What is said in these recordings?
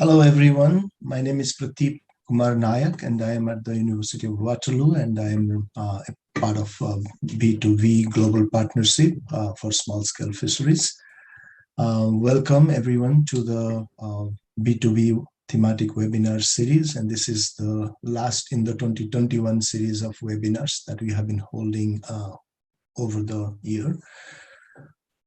Hello everyone, my name is Prateep Kumar Nayak and I am at the University of Waterloo and I am a part of B2B Global Partnership for Small Scale Fisheries. Welcome everyone to the B2B thematic webinar series, and this is the last in the 2021 series of webinars that we have been holding over the year.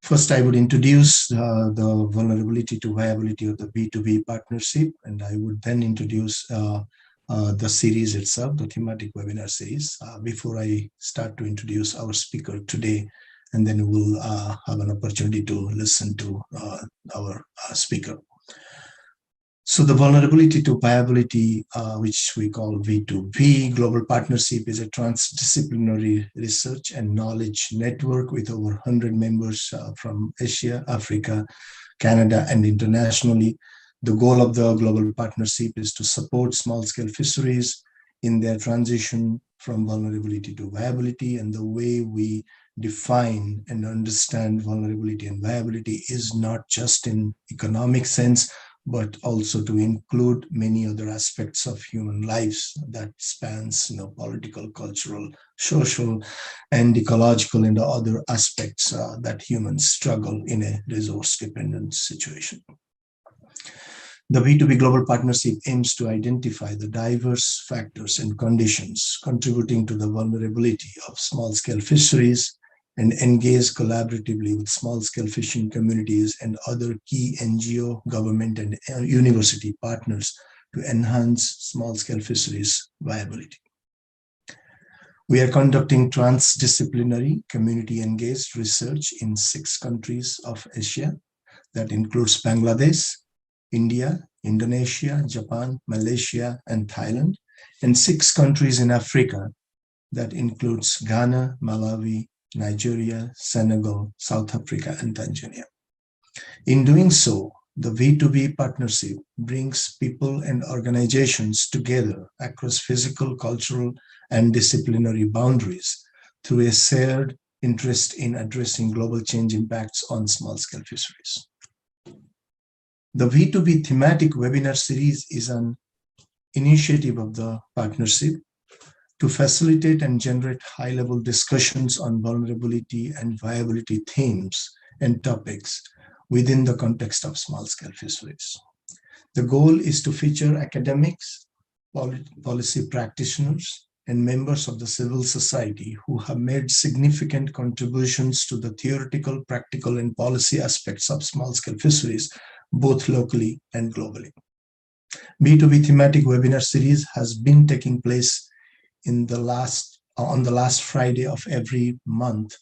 First, I would introduce the vulnerability to viability of the B2B partnership, and I would then introduce the series itself, the thematic webinar series, before I start to introduce our speaker today, and then we'll have an opportunity to listen to our speaker. So the vulnerability to viability, which we call V2V, Global Partnership, is a transdisciplinary research and knowledge network with over 100 members from Asia, Africa, Canada, and internationally. The goal of the Global Partnership is to support small-scale fisheries in their transition from vulnerability to viability, and the way we define and understand vulnerability and viability is not just in economic sense, but also to include many other aspects of human lives that spans, political, cultural, social, and ecological, and other aspects that humans struggle in a resource-dependent situation. The B2B Global Partnership aims to identify the diverse factors and conditions contributing to the vulnerability of small-scale fisheries and engage collaboratively with small-scale fishing communities and other key NGO, government, and university partners to enhance small-scale fisheries viability. We are conducting transdisciplinary, community-engaged research in 6 countries of Asia. That includes Bangladesh, India, Indonesia, Japan, Malaysia, and Thailand, and 6 countries in Africa. That includes Ghana, Malawi, Nigeria, Senegal, South Africa, and Tanzania. In doing so, the V2B partnership brings people and organizations together across physical, cultural, and disciplinary boundaries through a shared interest in addressing global change impacts on small-scale fisheries. The V2B thematic webinar series is an initiative of the partnership to facilitate and generate high-level discussions on vulnerability and viability themes and topics within the context of small-scale fisheries. The goal is to feature academics, policy practitioners, and members of the civil society who have made significant contributions to the theoretical, practical, and policy aspects of small-scale fisheries, both locally and globally. B2B thematic webinar series has been taking place on the last Friday of every month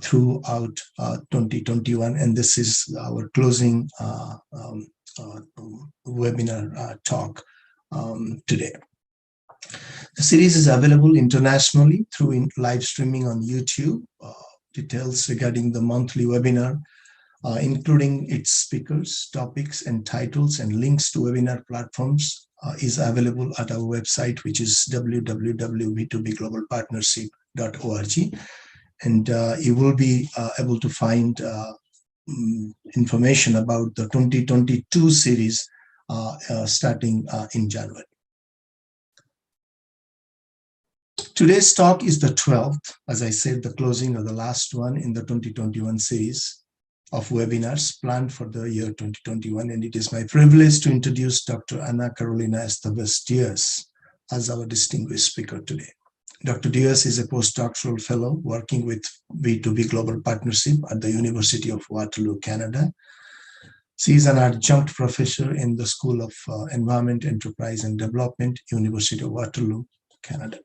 throughout 2021, and this is our closing webinar talk today. The series is available internationally through live streaming on YouTube. Details regarding the monthly webinar, including its speakers, topics, and titles, and links to webinar platforms is available at our website, which is www.b2bglobalpartnership.org. And you will be able to find information about the 2022 series starting in January. Today's talk is the 12th, as I said, the closing of the last one in the 2021 series of webinars planned for the year 2021, and it is my privilege to introduce Dr. Ana Carolina Estevez-Diaz as our distinguished speaker today. Dr. Diaz is a postdoctoral fellow working with B2B Global Partnership at the University of Waterloo, Canada. She is an adjunct professor in the School of Environment, Enterprise, and Development, University of Waterloo, Canada.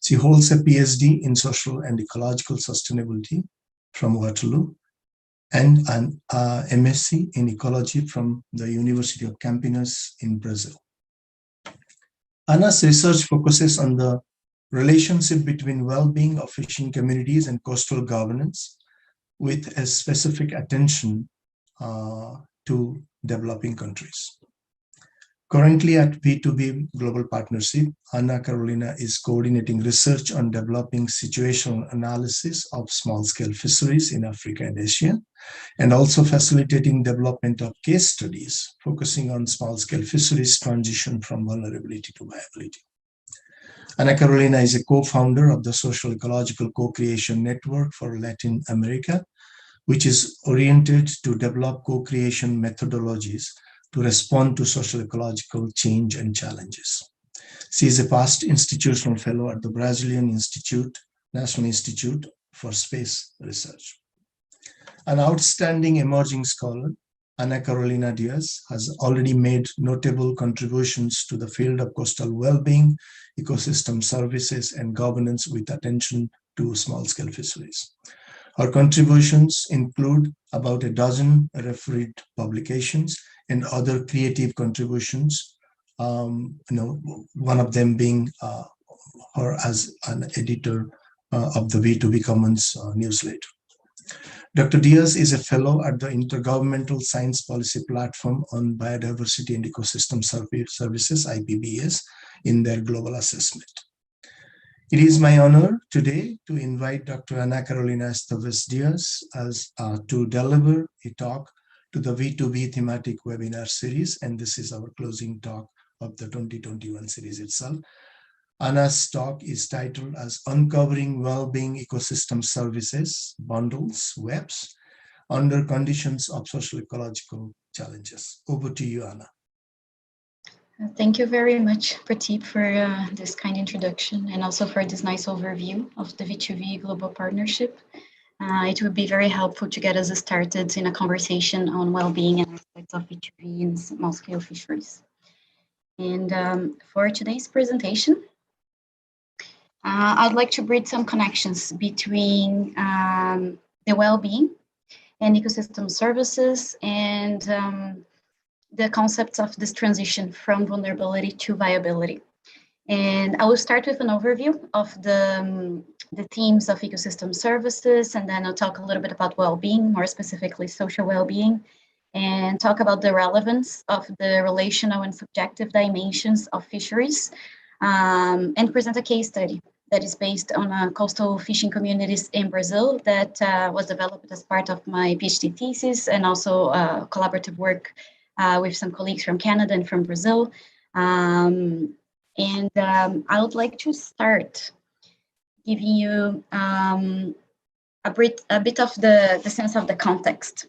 She holds a PhD in social and ecological sustainability from Waterloo, and an MSc in ecology from the University of Campinas in Brazil. Ana's research focuses on the relationship between well-being of fishing communities and coastal governance, with a specific attention to developing countries. Currently at B2B Global Partnership, Anna Carolina is coordinating research on developing situational analysis of small-scale fisheries in Africa and Asia, and also facilitating development of case studies focusing on small-scale fisheries transition from vulnerability to viability. Anna Carolina is a co-founder of the Social-Ecological Co-Creation Network for Latin America, which is oriented to develop co-creation methodologies to respond to social ecological change and challenges. She is a past institutional fellow at the Brazilian National Institute for Space Research. An outstanding emerging scholar, Ana Carolina Diaz has already made notable contributions to the field of coastal well-being, ecosystem services, and governance with attention to small-scale fisheries. Her contributions include about a dozen refereed publications and other creative contributions, one of them being her as an editor of the B2B Commons newsletter. Dr. Diaz is a fellow at the Intergovernmental Science Policy Platform on Biodiversity and Ecosystem Services, IPBS, in their global assessment. It is my honor today to invite Dr. Ana Carolina Esteves Diaz to deliver a talk to the V2B thematic webinar series, and this is our closing talk of the 2021 series itself. Ana's talk is titled as Uncovering Wellbeing Ecosystem Services, Bundles, WEBS, under Conditions of Social-Ecological Challenges. Over to you, Ana. Thank you very much, Prateep, for this kind introduction and also for this nice overview of the V2V Global Partnership. It would be very helpful to get us started in a conversation on well-being and aspects of V2V in small-scale fisheries. And for today's presentation, I'd like to bridge some connections between the well-being and ecosystem services and the concepts of this transition from vulnerability to viability. And I will start with an overview of the themes of ecosystem services, and then I'll talk a little bit about well-being, more specifically social well-being, and talk about the relevance of the relational and subjective dimensions of fisheries, and present a case study that is based on coastal fishing communities in Brazil that was developed as part of my PhD thesis and also collaborative work with some colleagues from Canada and from Brazil. I would like to start giving you a bit of the sense of the context.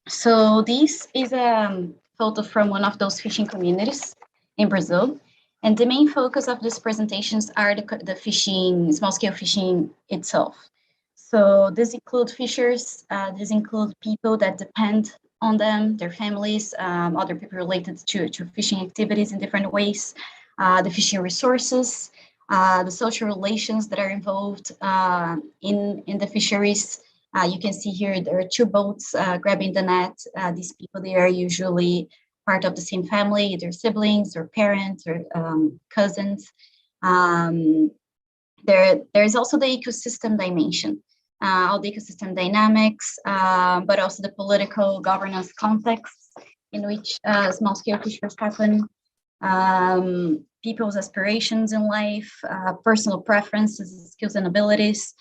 So this is a photo from one of those fishing communities in Brazil. And the main focus of these presentations are the fishing, small-scale fishing itself. So this includes fishers, this includes people that depend on them, their families, other people related to fishing activities in different ways, the fishing resources, the social relations that are involved in the fisheries. You can see here there are two boats grabbing the net. These people, they are usually part of the same family, either siblings or parents or cousins. There's also the ecosystem dimension, all the ecosystem dynamics, but also the political governance context in which small-scale fisheries happen, people's aspirations in life, personal preferences, skills and abilities.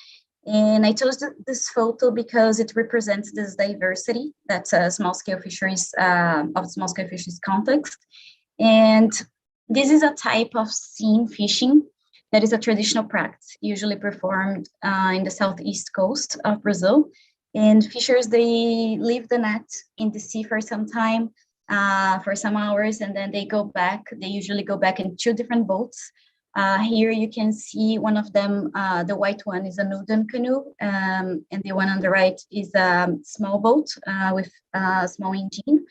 And I chose this photo because it represents this diversity that's small-scale fisheries, of small-scale fisheries context. And this is a type of seine fishing that is a traditional practice, usually performed in the southeast coast of Brazil. And fishers, they leave the net in the sea for some time, for some hours, and then they go back. They usually go back in two different boats. Here you can see one of them, the white one is a Nuden canoe, and the one on the right is a small boat with a small engine.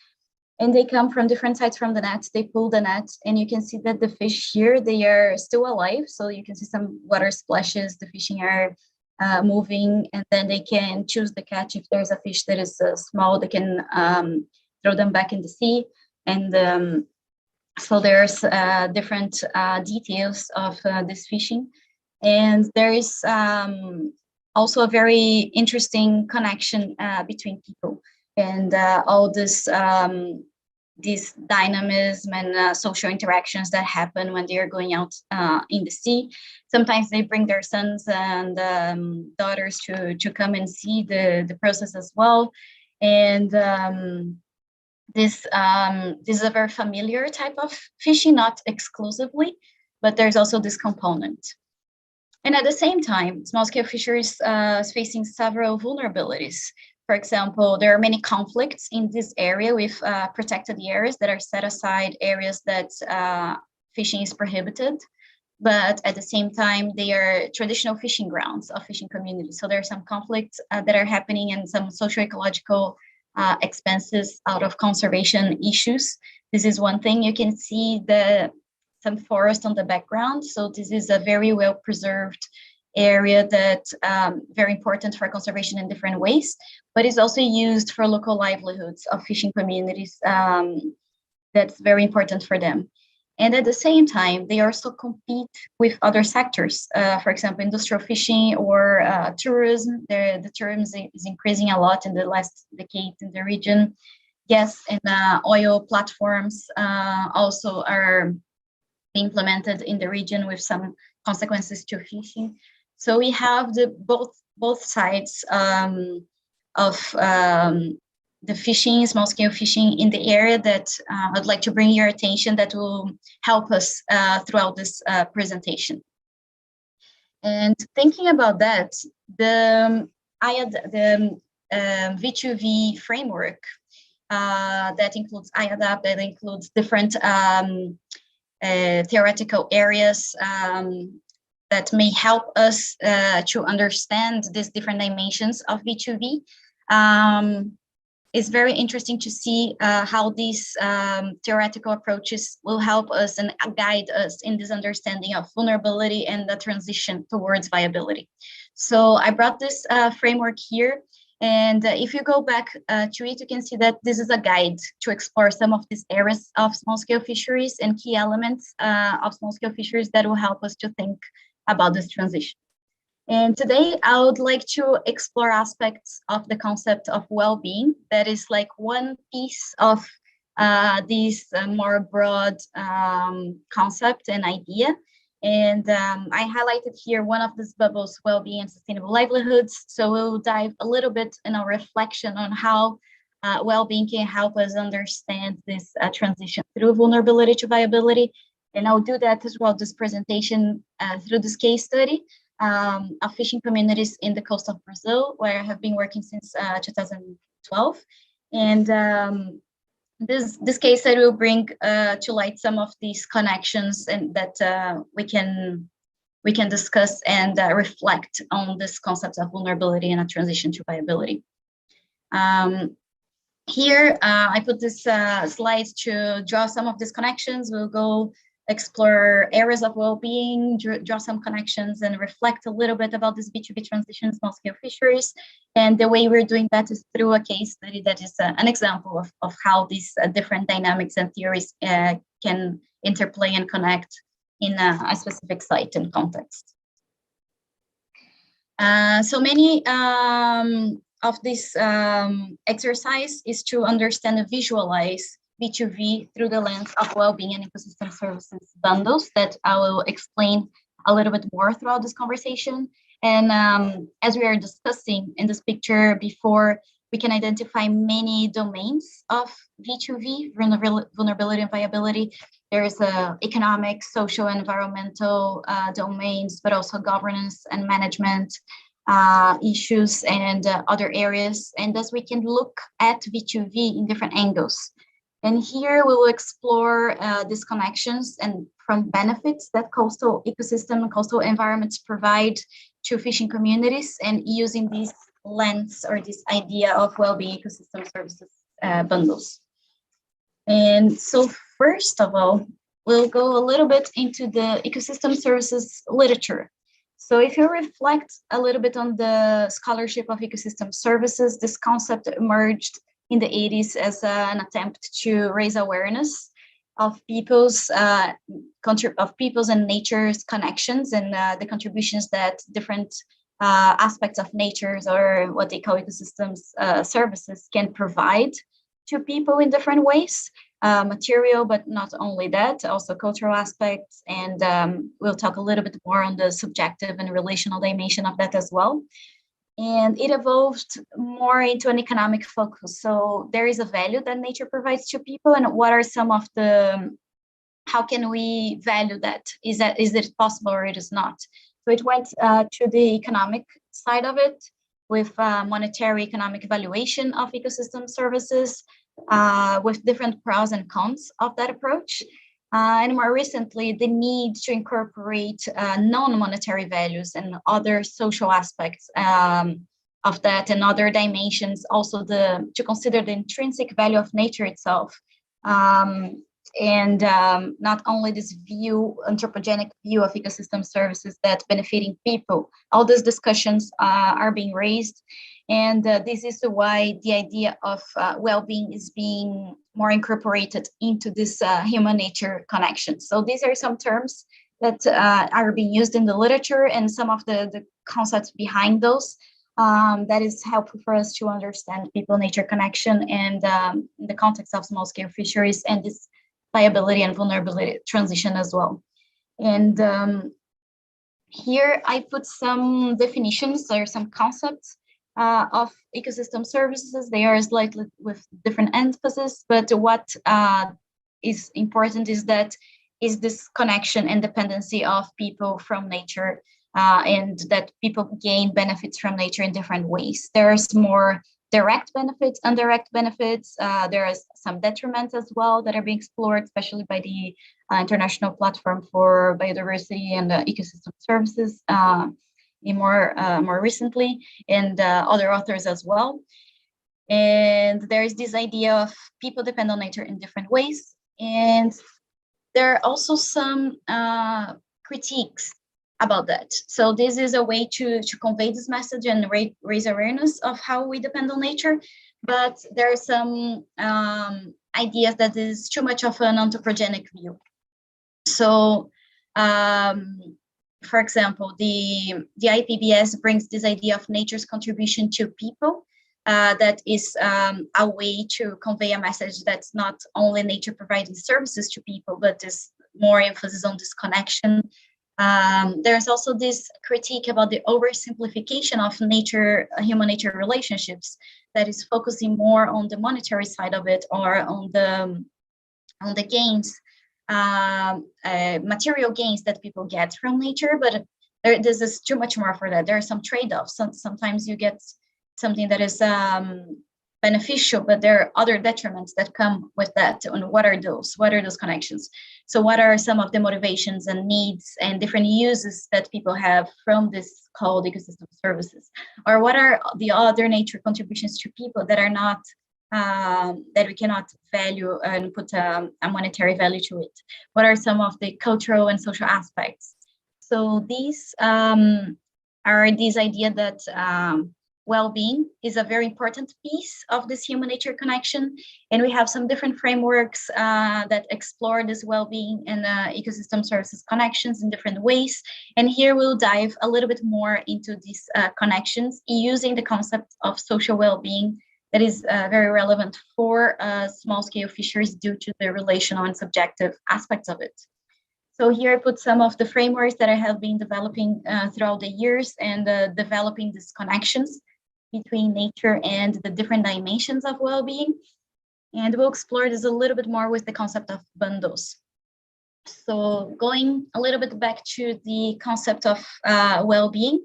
And they come from different sides from the net, they pull the net, and you can see that the fish here, they are still alive. So you can see some water splashes, the fishing are moving, and then they can choose the catch. If there's a fish that is small, they can throw them back in the sea. And so there's different details of this fishing. And there is also a very interesting connection between people. And all this this dynamism and social interactions that happen when they are going out in the sea. Sometimes they bring their sons and daughters to come and see the process as well. And this is a very familiar type of fishing, not exclusively, but there's also this component. And at the same time, small-scale fisheries is facing several vulnerabilities. For example, there are many conflicts in this area with protected areas that are set aside areas that fishing is prohibited, but at the same time, they are traditional fishing grounds of fishing communities. So there are some conflicts that are happening and some social-ecological expenses out of conservation issues. This is one thing. You can see some forest on the background. So this is a very well-preserved area that's very important for conservation in different ways, but is also used for local livelihoods of fishing communities. That's very important for them. And at the same time, they also compete with other sectors. For example, industrial fishing or tourism. The tourism is increasing a lot in the last decade in the region. Gas and oil platforms also are being implemented in the region with some consequences to fishing. So we have both sides of the fishing, small-scale fishing in the area that I'd like to bring your attention that will help us throughout this presentation. And thinking about that, the V2V framework that includes IADAP, that includes different theoretical areas that may help us to understand these different dimensions of V2V. It's very interesting to see how these theoretical approaches will help us and guide us in this understanding of vulnerability and the transition towards viability. So I brought this framework here. And if you go back to it, you can see that this is a guide to explore some of these areas of small-scale fisheries and key elements of small-scale fisheries that will help us to think about this transition. And today I would like to explore aspects of the concept of well-being that is like one piece of this more broad concept and idea. And I highlighted here one of these bubbles, well-being and sustainable livelihoods. So we'll dive a little bit in a reflection on how well-being can help us understand this transition through vulnerability to viability. And I'll do that throughout this presentation through this case study of fishing communities in the coast of Brazil, where I have been working since 2012. And this case study will bring to light some of these connections and that we can discuss and reflect on this concept of vulnerability and a transition to viability. Here, I put this slide to draw some of these connections. We'll go explore areas of well-being, draw some connections, and reflect a little bit about this B2B transition small-scale fisheries. And the way we're doing that is through a case study that is an example of how these different dynamics and theories can interplay and connect in a specific site and context. So many of this exercise is to understand and visualize B2V through the lens of well-being and ecosystem services bundles that I will explain a little bit more throughout this conversation. And as we are discussing in this picture before, we can identify many domains of V2V, vulnerability and viability. There's economic, social, environmental domains, but also governance and management issues and other areas. And thus we can look at V2V in different angles. And here we will explore these connections and from benefits that coastal ecosystem and coastal environments provide to fishing communities, and using this lens or this idea of well-being ecosystem services bundles. And so first of all, we'll go a little bit into the ecosystem services literature. So if you reflect a little bit on the scholarship of ecosystem services, this concept emerged in the 80s as an attempt to raise awareness of people's and nature's connections and the contributions that different aspects of nature's or what they call ecosystems services can provide to people in different ways, material, but not only that, also cultural aspects. And we'll talk a little bit more on the subjective and relational dimension of that as well. And it evolved more into an economic focus. So there is a value that nature provides to people, and what are some of the, how can we value that? Is it possible or it is not? So it went to the economic side of it, with monetary economic evaluation of ecosystem services, with different pros and cons of that approach. And more recently, the need to incorporate non-monetary values and other social aspects of that, and other dimensions, also to consider the intrinsic value of nature itself. And not only this anthropogenic view of ecosystem services that benefiting people. All these discussions are being raised, and this is why the idea of well-being is being more incorporated into this human-nature connection. So these are some terms that are being used in the literature, and some of the concepts behind those that is helpful for us to understand people-nature connection, and in the context of small-scale fisheries and this viability and vulnerability transition as well. And here I put some definitions or some concepts of ecosystem services. They are slightly with different emphasis, but what is important is this connection and dependency of people from nature, and that people gain benefits from nature in different ways. There's more direct benefits, indirect benefits. There are some detriments as well that are being explored, especially by the International Platform for Biodiversity and Ecosystem Services more recently, and other authors as well. And there is this idea of people depend on nature in different ways. And there are also some critiques about that. So this is a way to convey this message and raise awareness of how we depend on nature. But there are some ideas that is too much of an anthropogenic view. So, for example, the IPBS brings this idea of nature's contribution to people. That is a way to convey a message that's not only nature providing services to people, but there's more emphasis on this connection. There's also this critique about the oversimplification of human-nature relationships that is focusing more on the monetary side of it, or on the gains, material gains that people get from nature. But this is too much more for that. There are some trade-offs. Sometimes you get something that is beneficial, but there are other detriments that come with that. And what are those? What are those connections? So what are some of the motivations and needs and different uses that people have from this called ecosystem services? Or what are the other nature contributions to people that are not, that we cannot value and put a monetary value to it? What are some of the cultural and social aspects? So these are this idea that well-being is a very important piece of this human-nature connection. And we have some different frameworks that explore this well-being and ecosystem services connections in different ways. And here we'll dive a little bit more into these connections using the concept of social well-being that is very relevant for small-scale fisheries due to the relational and subjective aspects of it. So here I put some of the frameworks that I have been developing throughout the years, and developing these connections between nature and the different dimensions of well-being. And we'll explore this a little bit more with the concept of bundles. So going a little bit back to the concept of well-being,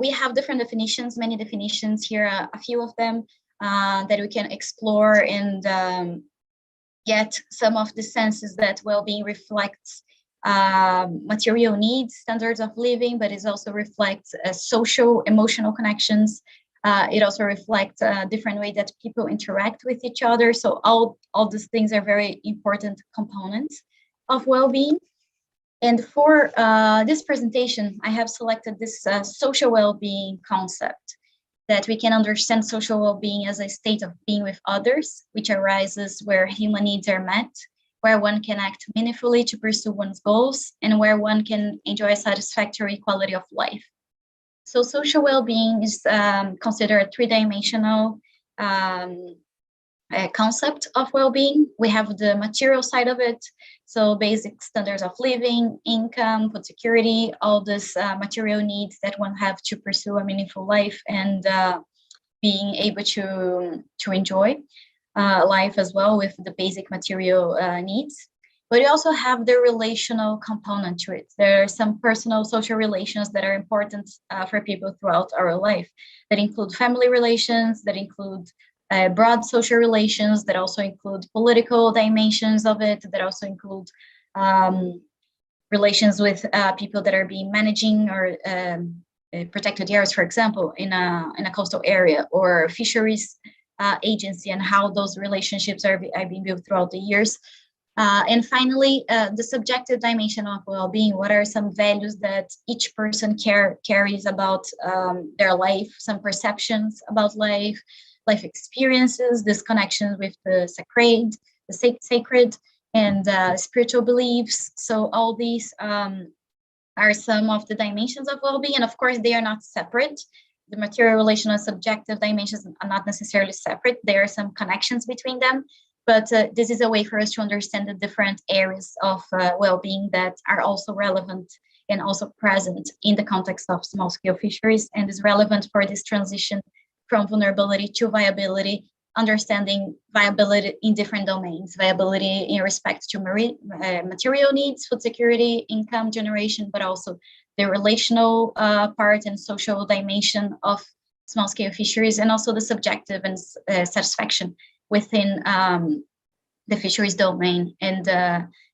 we have different definitions, many definitions here, a few of them that we can explore and get some of the senses that well-being reflects material needs, standards of living, but it also reflects social, emotional connections. It also reflects a different way that people interact with each other. So all these things are very important components of well-being. And for this presentation, I have selected this social well-being concept, that we can understand social well-being as a state of being with others, which arises where human needs are met, where one can act meaningfully to pursue one's goals, and where one can enjoy a satisfactory quality of life. So social well-being is considered a three-dimensional concept of well-being. We have the material side of it, so basic standards of living, income, food security, all these material needs that one have to pursue a meaningful life and being able to enjoy life as well with the basic material needs. But you also have the relational component to it. There are some personal social relations that are important for people throughout our life, that include family relations, that include broad social relations, that also include political dimensions of it, that also include relations with people that are being managing or protected areas, for example, in a coastal area, or fisheries agency, and how those relationships are being built throughout the years. And finally, the subjective dimension of well-being. What are some values that each person carries about their life, some perceptions about life experiences, this connection with the sacred and spiritual beliefs. So all these are some of the dimensions of well-being. And of course, they are not separate. The material, relational, and subjective dimensions are not necessarily separate. There are some connections between them. But this is a way for us to understand the different areas of well-being that are also relevant and also present in the context of small-scale fisheries, and is relevant for this transition from vulnerability to viability, understanding viability in different domains, viability in respect to material needs, food security, income generation, but also the relational part and social dimension of small-scale fisheries, and also the subjective and satisfaction within the fisheries domain. And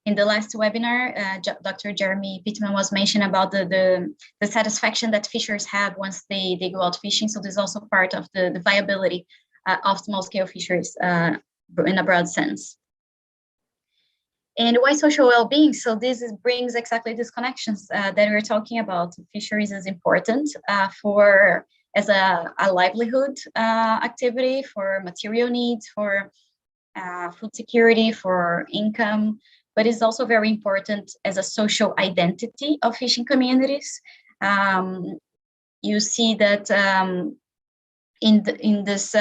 in the last webinar, Dr. Jeremy Pittman was mentioning about the satisfaction that fishers have once they go out fishing. So this is also part of the viability of small-scale fisheries in a broad sense. And why social well-being? So this brings exactly these connections that we're talking about. Fisheries is important as a livelihood activity, for material needs, for food security, for income, but it's also very important as a social identity of fishing communities. You see that in this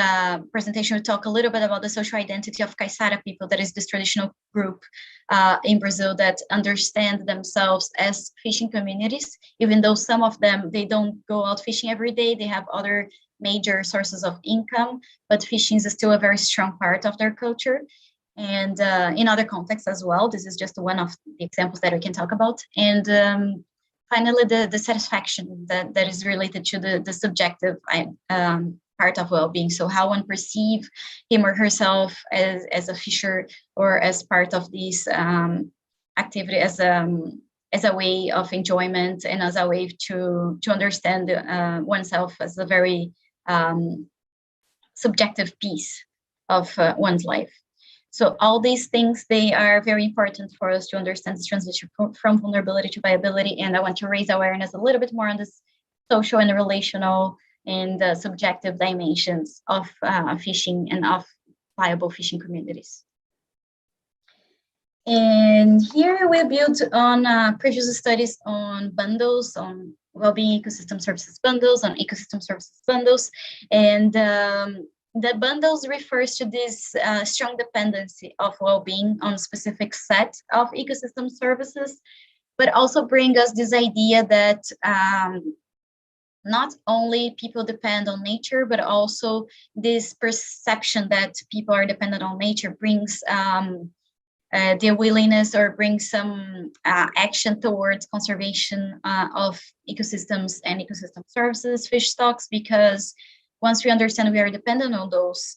presentation, we talk a little bit about the social identity of Caiçara people, that is this traditional group in Brazil that understand themselves as fishing communities, even though some of them, they don't go out fishing every day, they have other major sources of income, but fishing is still a very strong part of their culture. And in other contexts as well, this is just one of the examples that we can talk about. And finally, the satisfaction that is related to the subjective part of well-being. So how one perceive him or herself as a fisher, or as part of this activity, as a way of enjoyment, and as a way to understand oneself as a very subjective piece of one's life. So all these things, they are very important for us to understand this transition from vulnerability to viability. And I want to raise awareness a little bit more on this social and relational and subjective dimensions of fishing and of viable fishing communities. And here we build on previous studies on bundles, on well-being ecosystem services bundles, on ecosystem services bundles. And the bundles refers to this strong dependency of well-being on a specific set of ecosystem services, but also bring us this idea that not only people depend on nature, but also this perception that people are dependent on nature brings the willingness, or brings some action towards conservation of ecosystems and ecosystem services, fish stocks, because once we understand we are dependent on those,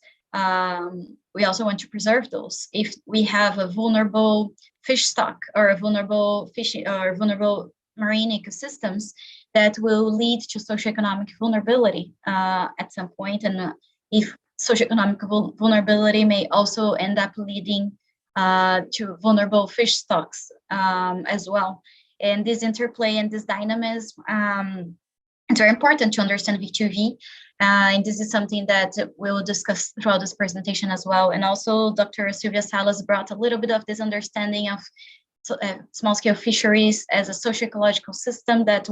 we also want to preserve those. If we have a vulnerable fish stock, or a vulnerable fishing, or vulnerable marine ecosystems, that will lead to socioeconomic vulnerability at some point. And if socioeconomic vulnerability may also end up leading to vulnerable fish stocks as well. And this interplay and this dynamism, it's very important to understand V2V. And this is something that we'll discuss throughout this presentation as well. And also Dr. Silvia Salas brought a little bit of this understanding of small-scale fisheries as a social-ecological system, that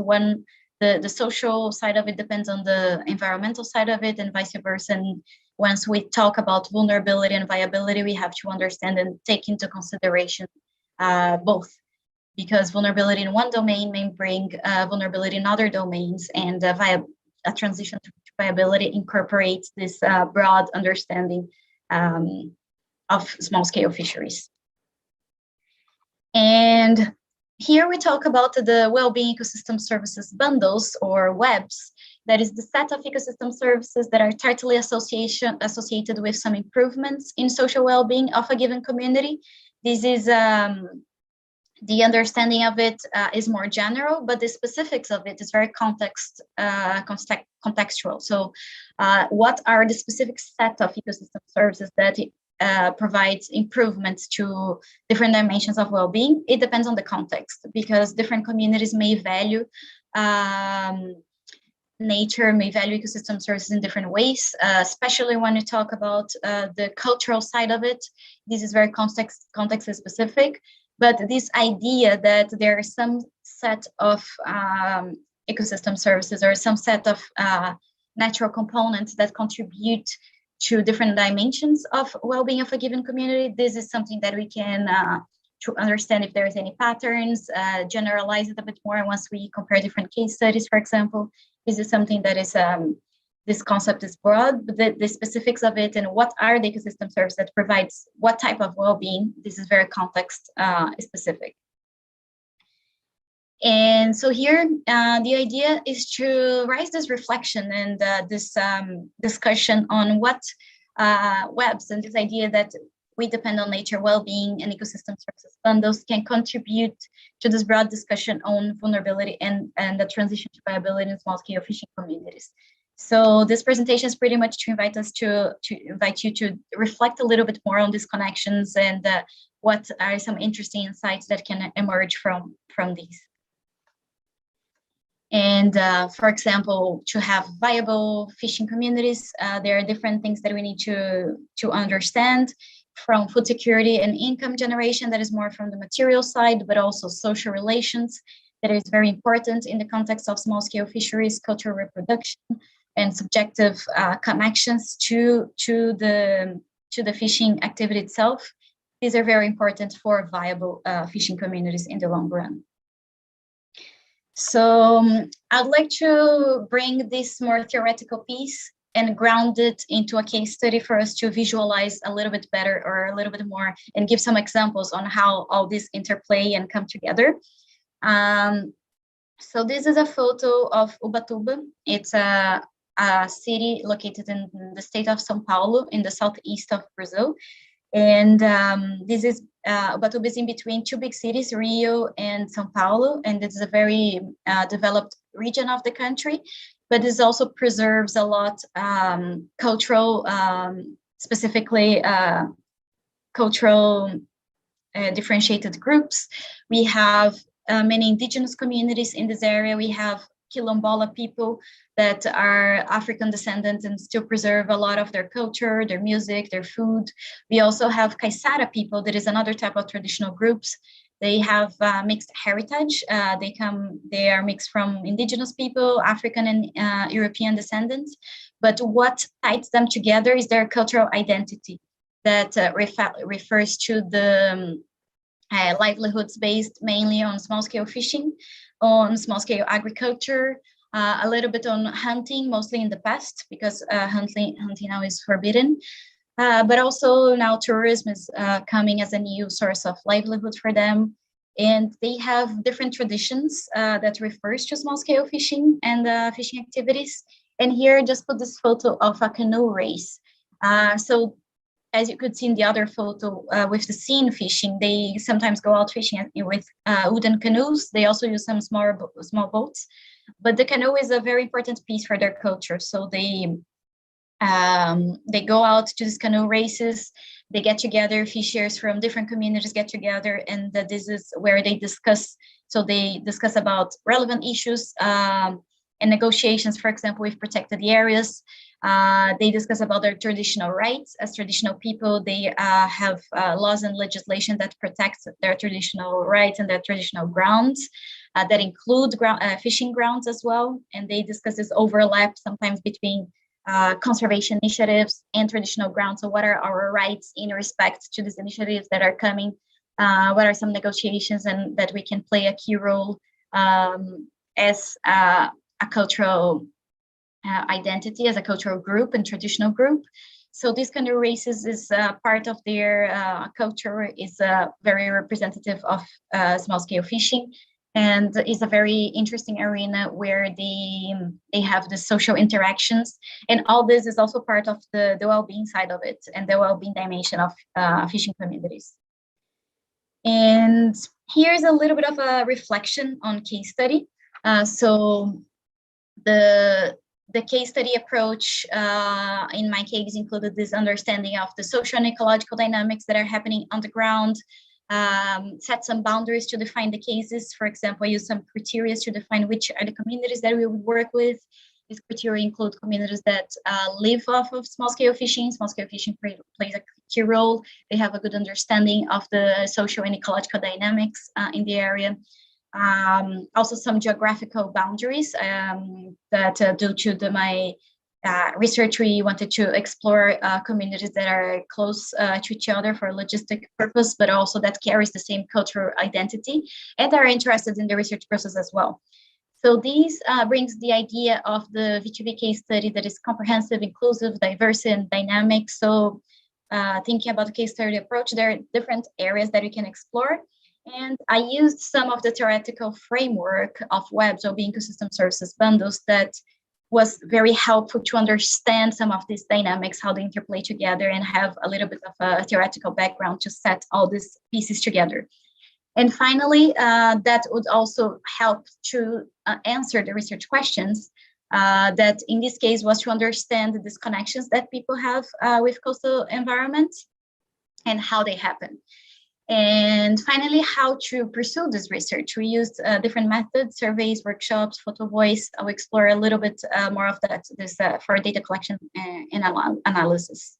the social side of it depends on the environmental side of it, and vice versa. And once we talk about vulnerability and viability, we have to understand and take into consideration both, because vulnerability in one domain may bring vulnerability in other domains, and a transition to viability incorporates this broad understanding of small-scale fisheries. And here we talk about the Wellbeing Ecosystem Services bundles, or WEBS. That is the set of ecosystem services that are tightly associated with some improvements in social well-being of a given community. This is the understanding of it is more general, but the specifics of it is very contextual. So what are the specific set of ecosystem services that provides improvements to different dimensions of well-being? It depends on the context, because different communities may value nature, may value ecosystem services in different ways, especially when you talk about the cultural side of it. This is very context specific, but this idea that there are some set of ecosystem services or some set of natural components that contribute to different dimensions of well-being of a given community, this is something that we can to understand if there's any patterns, generalize it a bit more once we compare different case studies, for example. This is something that is, this concept is broad, but the specifics of it and what are the ecosystem services that provides what type of well-being, this is very context specific. And so here, the idea is to raise this reflection and this discussion on what WEBS and this idea that we depend on nature, well-being, and ecosystem services bundles can contribute to this broad discussion on vulnerability and the transition to viability in small-scale fishing communities. So this presentation is pretty much to invite us to invite you to reflect a little bit more on these connections and what are some interesting insights that can emerge from these. And for example, to have viable fishing communities, there are different things that we need to understand, from food security and income generation, that is more from the material side, but also social relations, that is very important in the context of small-scale fisheries, cultural reproduction, and subjective connections to the fishing activity itself. These are very important for viable fishing communities in the long run. So I'd like to bring this more theoretical piece and ground it into a case study for us to visualize a little bit better or a little bit more, and give some examples on how all this interplay and come together. So this is a photo of Ubtube. It's a city located in the state of São Paulo in the southeast of Brazil. And this is Ubtube is in between two big cities, Rio and São Paulo, and it's a very developed region of the country, but this also preserves a lot cultural, specifically cultural differentiated groups. We have many indigenous communities in this area. We have Quilombola people that are African descendants and still preserve a lot of their culture, their music, their food. We also have Caiçara people, that is another type of traditional groups. They have mixed heritage. They are mixed from indigenous people, African and European descendants. But what ties them together is their cultural identity that refers to the livelihoods based mainly on small-scale fishing, on small-scale agriculture, a little bit on hunting, mostly in the past, because hunting now is forbidden. But also now tourism is coming as a new source of livelihood for them. And they have different traditions that refers to small-scale fishing and fishing activities. And here, just put this photo of a canoe race. So as you could see in the other photo with the scene fishing, they sometimes go out fishing with wooden canoes. They also use some small boats. But the canoe is a very important piece for their culture. So they go out to these canoe races. They get together, fishers from different communities get together, and this is where they discuss. So they discuss about relevant issues and negotiations, for example, with protected areas. They discuss about their traditional rights. As traditional people, they have laws and legislation that protects their traditional rights and their traditional grounds that include fishing grounds as well. And they discuss this overlap sometimes between conservation initiatives and traditional grounds. So what are our rights in respect to these initiatives that are coming? What are some negotiations and that we can play a key role as a cultural identity, as a cultural group and traditional group. So this kind of races is part of their culture, is very representative of small-scale fishing, and is a very interesting arena where they have the social interactions. And all this is also part of the well-being side of it and the well-being dimension of fishing communities. And here's a little bit of a reflection on case study. So the case study approach in my case included this understanding of the social and ecological dynamics that are happening on the ground, set some boundaries to define the cases. For example, I use some criteria to define which are the communities that we would work with. These criteria include communities that live off of small-scale fishing. Small-scale fishing plays a key role. They have a good understanding of the social and ecological dynamics in the area. Also some geographical boundaries that due to my research, we wanted to explore communities that are close to each other for logistic purpose, but also that carries the same cultural identity and are interested in the research process as well. So this brings the idea of the V2V case study that is comprehensive, inclusive, diverse, and dynamic. So thinking about the case study approach, there are different areas that we can explore. And I used some of the theoretical framework of WEBS, wellbeing-ecosystem services bundles, that was very helpful to understand some of these dynamics, how they interplay together, and have a little bit of a theoretical background to set all these pieces together. And finally, that would also help to answer the research questions that in this case was to understand the disconnections that people have with coastal environments and how they happen. And finally, how to pursue this research. We used different methods, surveys, workshops, Photovoice. I'll explore a little bit more of that for data collection and analysis.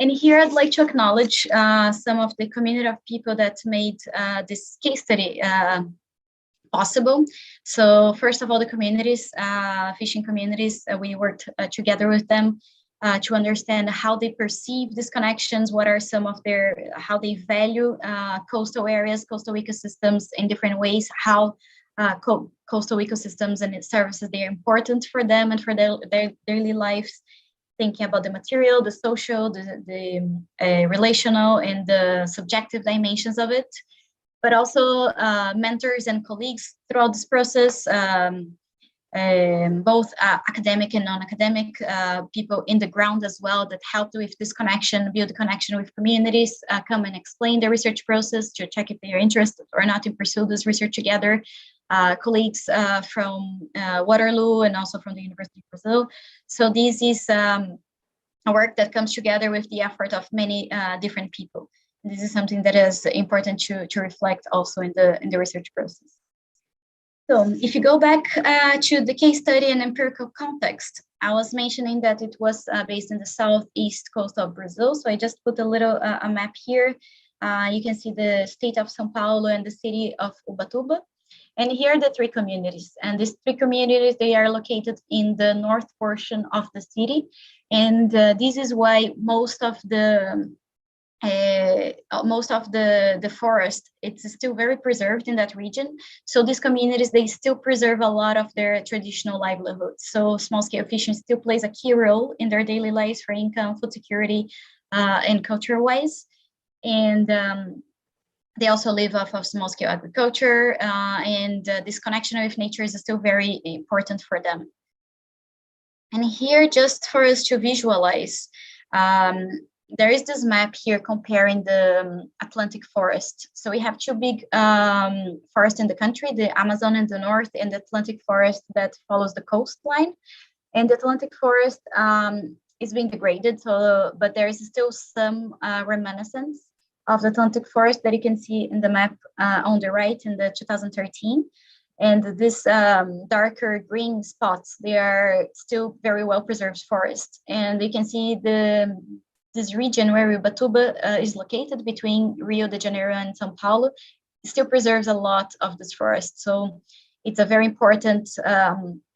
And here I'd like to acknowledge some of the community of people that made this case study possible. So first of all, the communities, fishing communities, we worked together with them to understand how they perceive these connections, what are some of their, how they value coastal areas, coastal ecosystems in different ways, how coastal ecosystems and its services, they are important for them and for their daily lives, thinking about the material, the social, the relational, and the subjective dimensions of it, but also mentors and colleagues throughout this process, both academic and non-academic people in the ground as well that helped with this connection, build a connection with communities, come and explain the research process to check if they are interested or not to pursue this research together. Colleagues from Waterloo and also from the University of Brazil. So this is a work that comes together with the effort of many different people. And this is something that is important to reflect also in the research process. So if you go back to the case study and empirical context, I was mentioning that it was based in the southeast coast of Brazil. So I just put a little a map here. You can see the state of São Paulo and the city of Ubtube. And here are the three communities. And these three communities, they are located in the north portion of the city. And this is why most of the forest, it's still very preserved in that region. So these communities, they still preserve a lot of their traditional livelihoods. So small-scale fishing still plays a key role in their daily lives for income, food security, and culture-wise. And they also live off of small-scale agriculture, and this connection with nature is still very important for them. And here, just for us to visualize, there is this map here comparing the Atlantic forest. So we have two big forests in the country, the Amazon in the north and the Atlantic forest that follows the coastline. And the Atlantic forest is being degraded, but there is still some reminiscence of the Atlantic forest that you can see in the map on the right in the 2013. And this darker green spots, they are still very well preserved forests. And you can see this region where Ubatuba is located between Rio de Janeiro and São Paulo still preserves a lot of this forest. So it's a very important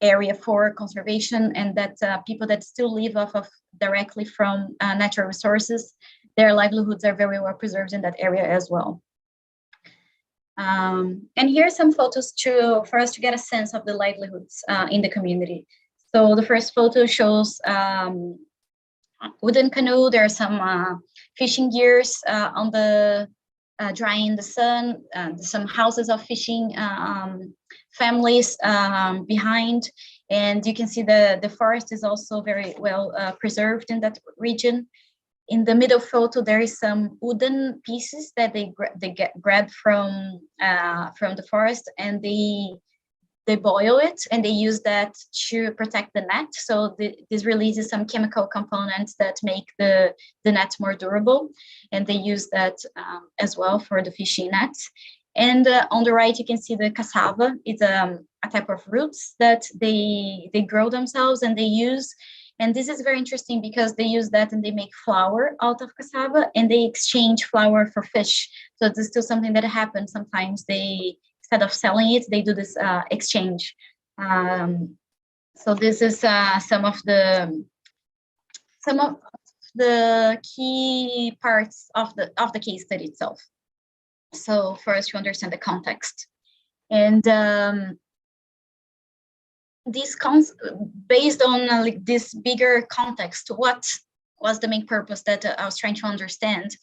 area for conservation, and that people that still live off of directly from natural resources, their livelihoods are very well preserved in that area as well. And here are some photos for us to get a sense of the livelihoods in the community. So the first photo shows wooden canoe. There are some fishing gears on the drying in the sun, some houses of fishing families behind, and you can see the forest is also very well preserved in that region. In the middle photo, there is some wooden pieces that they get grabbed from the forest, and they boil it, and they use that to protect the net. So this releases some chemical components that make the net more durable, and they use that as well for the fishing nets. And on the right, you can see the cassava. It's a type of roots that they grow themselves and they use. And this is very interesting because they use that and they make flour out of cassava, and they exchange flour for fish. So this is still something that happens sometimes. Instead of selling it, they do this exchange. So this is some of the key parts of the case study itself. So for us to understand the context, and based on like this bigger context, what was the main purpose that I was trying to understand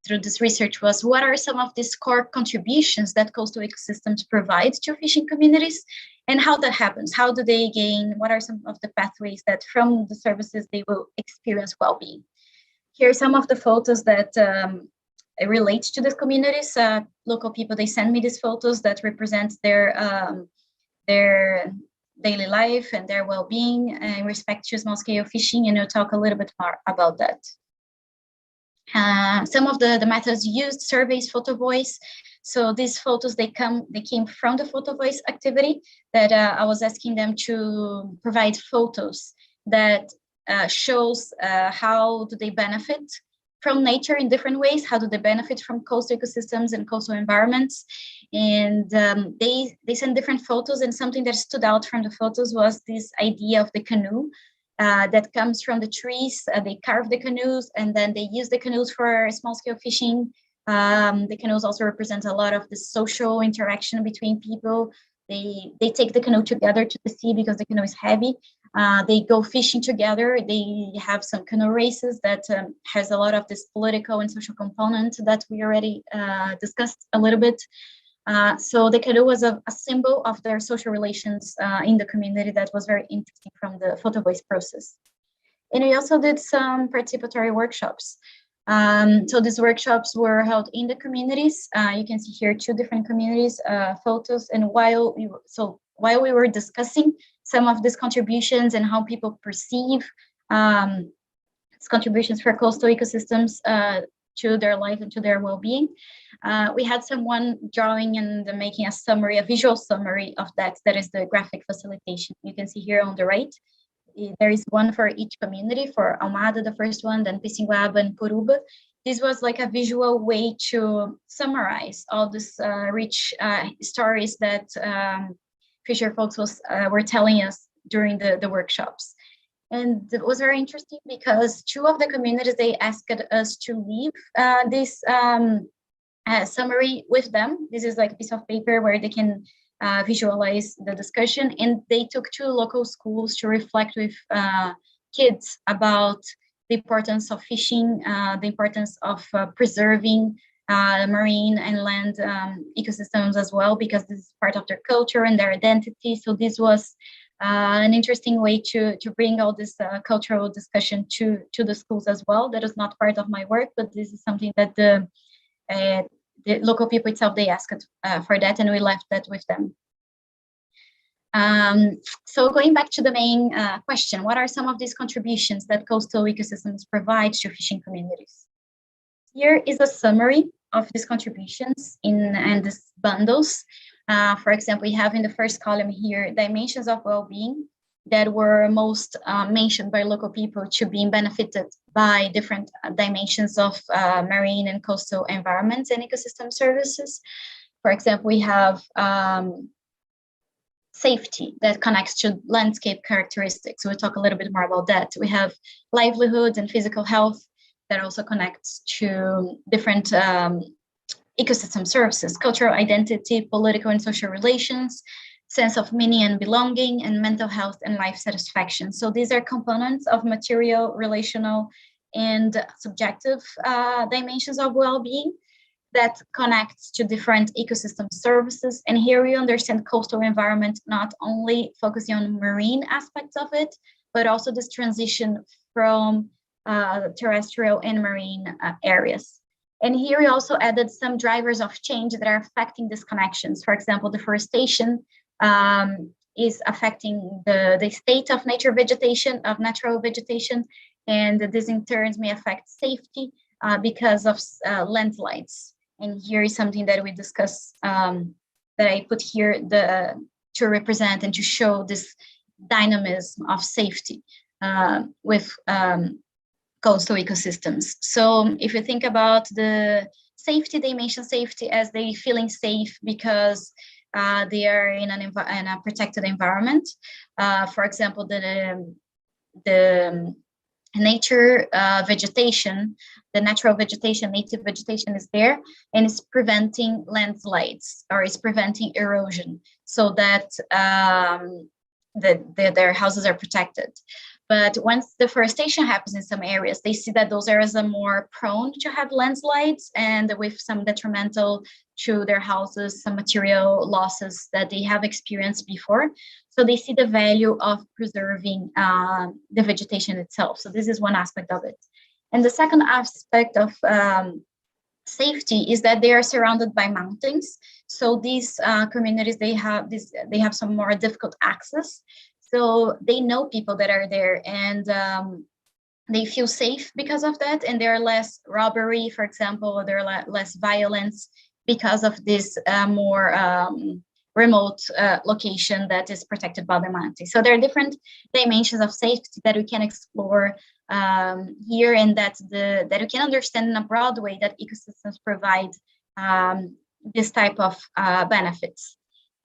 through this research was, what are some of these core contributions that coastal ecosystems provide to fishing communities, and how that happens? How do they gain? What are some of the pathways that from the services they will experience well-being? Here are some of the photos that relate to these communities. Local people, they send me these photos that represent their daily life and their well-being in respect to small-scale fishing, and we'll talk a little bit more about that. Some of the methods used: surveys, Photovoice. So these photos, they came from the Photovoice activity that I was asking them to provide photos that shows how do they benefit from nature in different ways, how do they benefit from coastal ecosystems and coastal environments. And they sent different photos, and something that stood out from the photos was this idea of the canoe that comes from the trees. They carve the canoes, and then they use the canoes for small-scale fishing. The canoes also represent a lot of the social interaction between people. They take the canoe together to the sea because the canoe is heavy. They go fishing together. They have some canoe races that has a lot of this political and social component that we already discussed a little bit. So the canoe was a symbol of their social relations in the community that was very interesting from the Photovoice process. And we also did some participatory workshops. So these workshops were held in the communities. You can see here 2 different communities photos. And while we were discussing some of these contributions and how people perceive these contributions for coastal ecosystems to their life and to their well-being, we had someone drawing and making a visual summary of that. That is the graphic facilitation. You can see here on the right. There is one for each community, for Almada, the first one, then Pissinguaba and Puruba. This was like a visual way to summarize all these rich stories that fisher folks were telling us during the workshops. And it was very interesting because 2 of the communities, they asked us to leave this summary with them. This is like a piece of paper where they can visualize the discussion, and they took 2 local schools to reflect with kids about the importance of fishing, the importance of preserving marine and land ecosystems as well, because this is part of their culture and their identity. So this was an interesting way to bring all this cultural discussion to the schools as well. That is not part of my work, but this is something that the local people itself, they asked for that, and we left that with them. So going back to the main question, what are some of these contributions that coastal ecosystems provide to fishing communities? Here is a summary of these contributions in these bundles. For example, we have in the first column here dimensions of well-being that were most mentioned by local people to being benefited by different dimensions of marine and coastal environments and ecosystem services. For example, we have safety that connects to landscape characteristics. We'll talk a little bit more about that. We have livelihoods and physical health that also connects to different ecosystem services, cultural identity, political and social relations, sense of meaning and belonging, and mental health and life satisfaction. So these are components of material, relational, and subjective dimensions of well-being that connects to different ecosystem services. And here we understand coastal environment not only focusing on marine aspects of it, but also this transition from terrestrial and marine areas. And here we also added some drivers of change that are affecting these connections. For example, deforestation is affecting the state of natural vegetation, and this in turn may affect safety because of landslides. And here is something that we discuss, that I put here to represent and to show this dynamism of safety with coastal ecosystems. So if you think about the safety, they mention safety as they feeling safe because they are in a protected environment. For example, the nature vegetation, the natural vegetation, native vegetation is there, and it's preventing landslides or it's preventing erosion, so that their houses are protected. But once deforestation happens in some areas, they see that those areas are more prone to have landslides and with some detrimental to their houses, some material losses that they have experienced before. So they see the value of preserving the vegetation itself. So this is one aspect of it. And the second aspect of safety is that they are surrounded by mountains. So these communities, they have some more difficult access. So they know people that are there, and they feel safe because of that. And there are less robbery, for example, or there are less violence because of this more remote location that is protected by the mountain. So there are different dimensions of safety that we can explore here, and that we can understand in a broad way that ecosystems provide this type of benefits.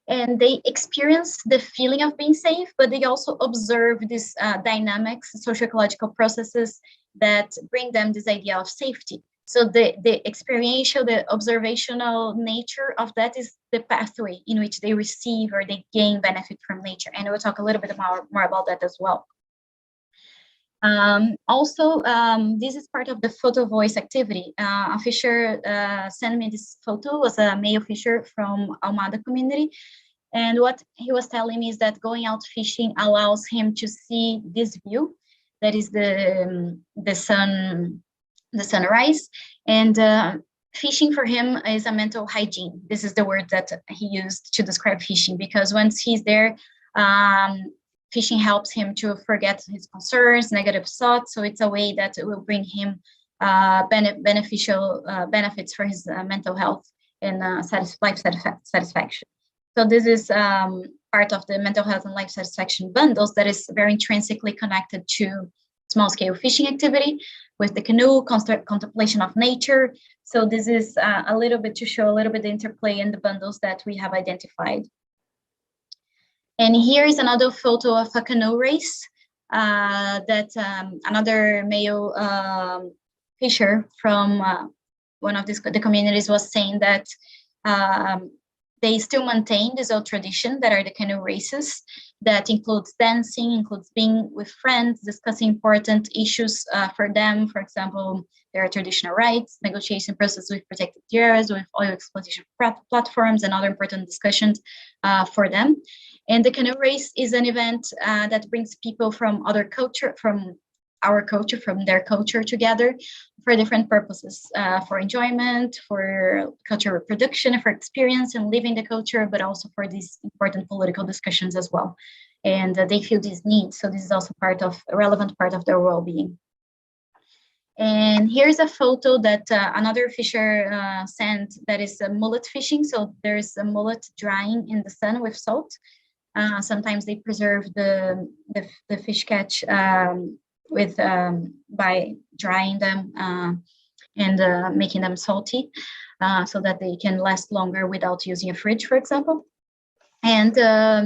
And they experience the feeling of being safe, but they also observe these dynamics, social-ecological processes that bring them this idea of safety. So the experiential, the observational nature of that is the pathway in which they receive or they gain benefit from nature. And we'll talk a little bit more about that as well. Also, this is part of the Photovoice activity. A fisher sent me this photo. It was a male fisher from Almada community. And what he was telling me is that going out fishing allows him to see this view, that is the sunrise. And fishing for him is a mental hygiene. This is the word that he used to describe fishing, because once he's there, fishing helps him to forget his concerns, negative thoughts. So it's a way that will bring him beneficial benefits for his mental health and life satisfaction. So this is part of the mental health and life satisfaction bundles that is very intrinsically connected to small-scale fishing activity with the canoe, contemplation of nature. So this is a little bit to show a little bit the interplay in the bundles that we have identified. And here is another photo of a canoe race that another male fisher from one of the communities was saying that they still maintain this old tradition that are the canoe races that includes dancing, includes being with friends, discussing important issues for them. For example, there are traditional rights, negotiation process with protected areas, with oil exploitation platforms, and other important discussions for them. And the canoe race is an event that brings people from other culture, from our culture, from their culture together for different purposes, for enjoyment, for cultural reproduction, for experience and living the culture, but also for these important political discussions as well. And they feel this need. So this is also a relevant part of their well-being. And here's a photo that another fisher sent that is mullet fishing. So there's a mullet drying in the sun with salt. Sometimes they preserve the fish catch by drying them and making them salty so that they can last longer without using a fridge, for example. And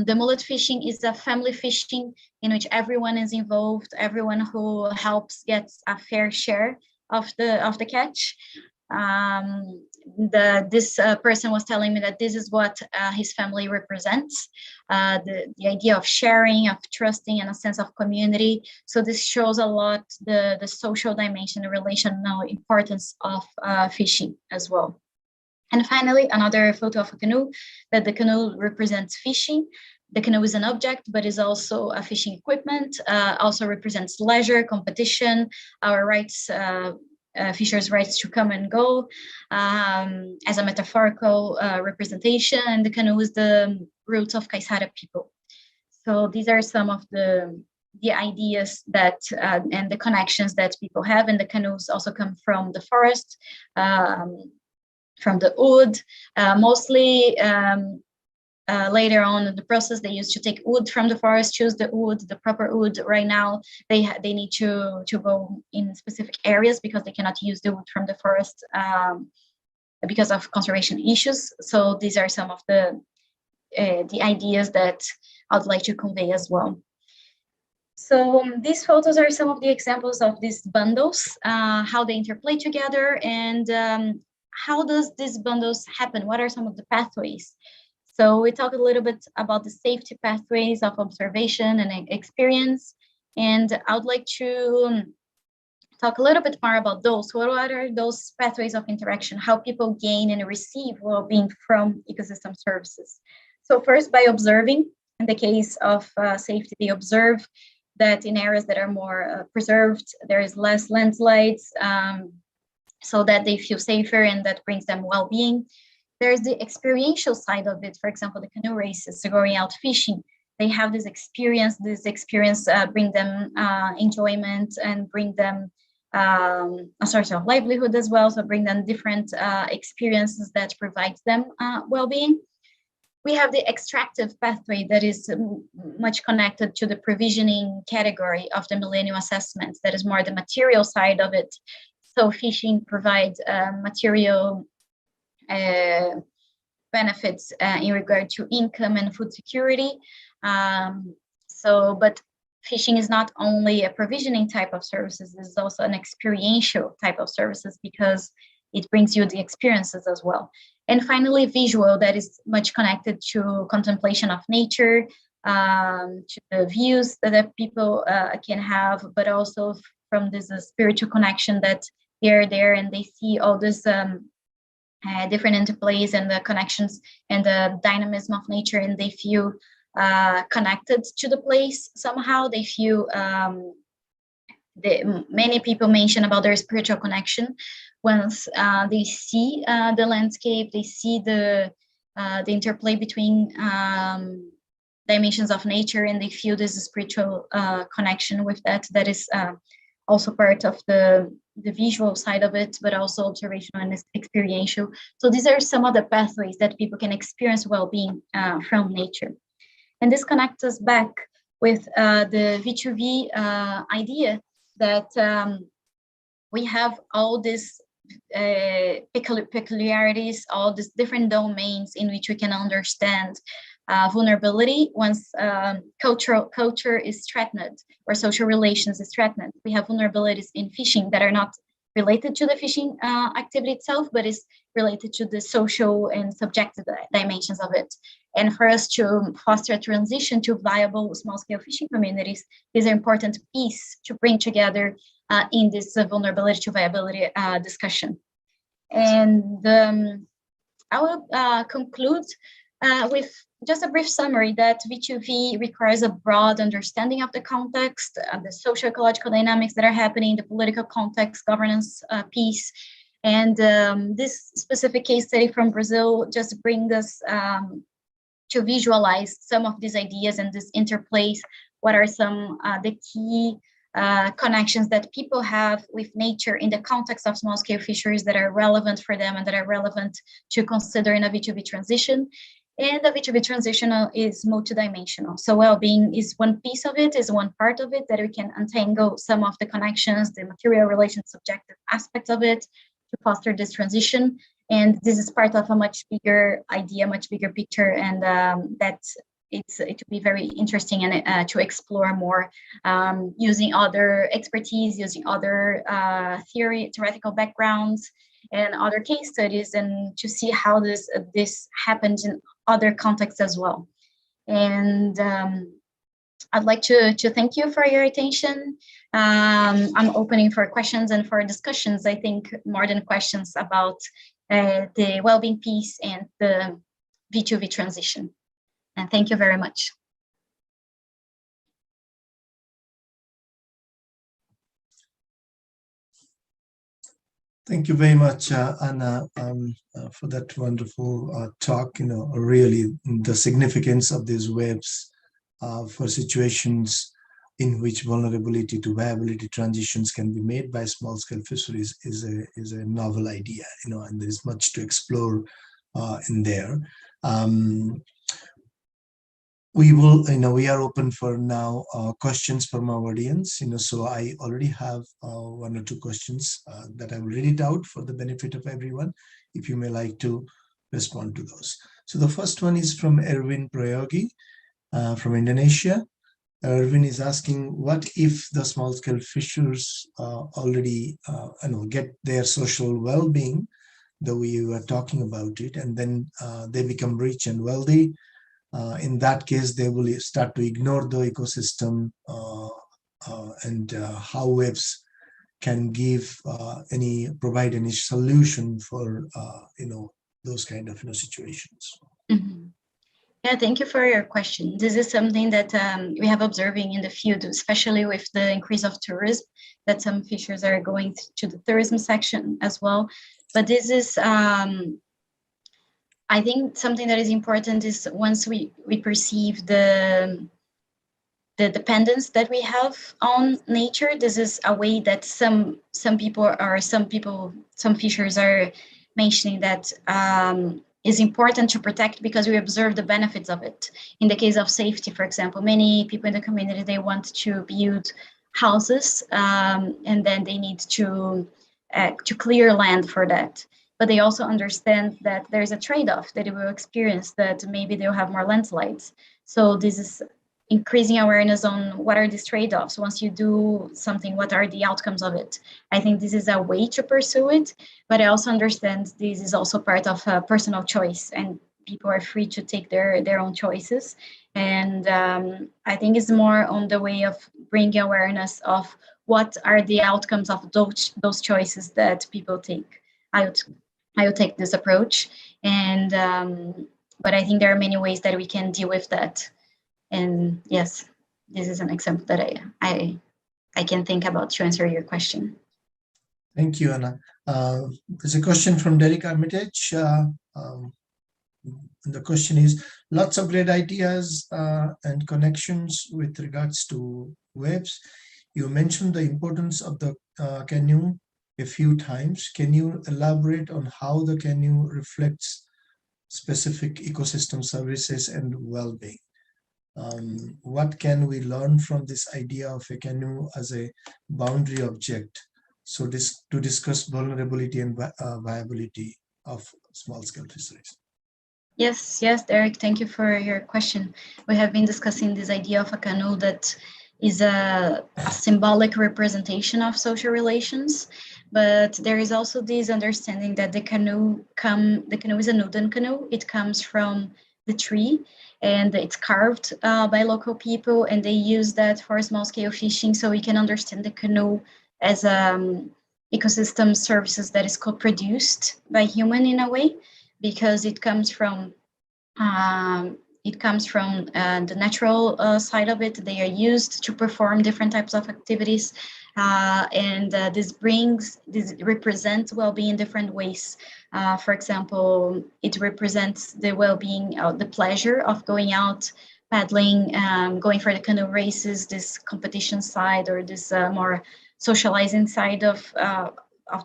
the mullet fishing is a family fishing in which everyone is involved. Everyone who helps gets a fair share of the catch. This person was telling me that this is what his family represents, the idea of sharing, of trusting, and a sense of community. So this shows a lot the social dimension, the relational importance of fishing as well. And finally, another photo of a canoe, that the canoe represents fishing. The canoe is an object, but is also a fishing equipment, also represents leisure, competition, our rights, fishers' rights to come and go, as a metaphorical representation. And the canoe is the roots of Kaisara people. So these are some of the ideas that and the connections that people have. And the canoes also come from the forest, from the wood, mostly later on in the process, they used to take wood from the forest, choose the wood, the proper wood. Right now, they need to go in specific areas because they cannot use the wood from the forest because of conservation issues. So these are some of the ideas that I'd like to convey as well. So these photos are some of the examples of these bundles, how they interplay together, and how does these bundles happen? What are some of the pathways? So we talked a little bit about the safety pathways of observation and experience, and I would like to talk a little bit more about those. What are those pathways of interaction? How people gain and receive well-being from ecosystem services? So first, by observing. In the case of safety, they observe that in areas that are more preserved, there is less landslides, so that they feel safer, and that brings them well-being. There's the experiential side of it. For example, the canoe races, so going out fishing, they have this experience. This experience bring them enjoyment and bring them a source of livelihood as well. So bring them different experiences that provide them well-being. We have the extractive pathway that is much connected to the provisioning category of the Millennium Assessment. That is more the material side of it. So fishing provides material benefits in regard to income and food security. But fishing is not only a provisioning type of services, it's also an experiential type of services because it brings you the experiences as well. And finally, visual, that is much connected to contemplation of nature, to the views that people can have, but also from this spiritual connection that they're there and they see all this different interplays and the connections and the dynamism of nature, and they feel connected to the place somehow. They feel many people mention about their spiritual connection once they see the landscape, they see the interplay between dimensions of nature, and they feel this spiritual connection with that. That is also part of the visual side of it, but also observational and experiential. So these are some of the pathways that people can experience well-being from nature. And this connects us back with the V2V idea that we have all these peculiarities, all these different domains in which we can understand vulnerability once culture is threatened or social relations is threatened. We have vulnerabilities in fishing that are not related to the fishing activity itself, but is related to the social and subjective dimensions of it. And for us to foster a transition to viable small-scale fishing communities is an important piece to bring together in this vulnerability to viability discussion. And I will conclude with just a brief summary that V2V requires a broad understanding of the context, the social-ecological dynamics that are happening, the political context, governance piece. And this specific case study from Brazil just brings us to visualize some of these ideas and this interplays. What are some the key connections that people have with nature in the context of small-scale fisheries that are relevant for them and that are relevant to consider in a V2V transition. And the V2V transition is multidimensional. So well-being is one piece of it, is one part of it that we can untangle some of the connections, the material relations, subjective aspects of it to foster this transition. And this is part of a much bigger idea, much bigger picture, and that it will be very interesting and to explore more using other expertise, using other theoretical backgrounds and other case studies, and to see how this happens in other contexts as well. And I'd like to thank you for your attention. I'm opening for questions and for discussions, I think, more than questions about the well-being piece and the V2V transition. And thank you very much. Thank you very much, Anna, for that wonderful talk. Really the significance of these webs for situations in which vulnerability to viability transitions can be made by small-scale fisheries is a novel idea. And there is much to explore in there. We will, we are open for now questions from our audience. So I already have one or two questions that I will read it out for the benefit of everyone, if you may like to respond to those. So the first one is from Erwin Prayogi from Indonesia. Erwin is asking, what if the small-scale fishers already get their social well-being, the way you were talking about it, and then they become rich and wealthy? In that case, they will start to ignore the ecosystem, and how webs can provide any solution for those kind of situations. Mm-hmm. Yeah, thank you for your question. This is something that we have observing in the field, especially with the increase of tourism, that some fishers are going to the tourism section as well. But this is, I think something that is important is once we perceive the dependence that we have on nature, this is a way that some fishers are mentioning that is important to protect because we observe the benefits of it. In the case of safety, for example, many people in the community, they want to build houses and then they need to clear land for that. But they also understand that there's a trade-off that they will experience, that maybe they'll have more landslides. So this is increasing awareness on what are these trade-offs. Once you do something, what are the outcomes of it? I think this is a way to pursue it, but I also understand this is also part of a personal choice, and people are free to take their own choices. And I think it's more on the way of bringing awareness of what are the outcomes of those choices that people take. I would take this approach, and but I think there are many ways that we can deal with that. And yes, this is an example that I can think about to answer your question. Thank you, Anna. There's a question from Derek Armitage. The question is, lots of great ideas and connections with regards to webs. You mentioned the importance of the Canoe a few times. Can you elaborate on how the Canoe reflects specific ecosystem services and well-being? What can we learn from this idea of a canoe as a boundary object? So to discuss vulnerability and viability of small-scale fisheries. Yes, Derek, thank you for your question. We have been discussing this idea of a canoe that is a symbolic representation of social relations, but there is also this understanding that the canoe is a wooden canoe. It comes from the tree, and it's carved by local people, and they use that for small-scale fishing. So we can understand the canoe as ecosystem services that is co-produced by human in a way, because it comes from the natural side of it. They are used to perform different types of activities, and this represents well-being in different ways. For example, it represents the well-being, the pleasure of going out, paddling, going for the canoe races, this competition side, or this more socializing side of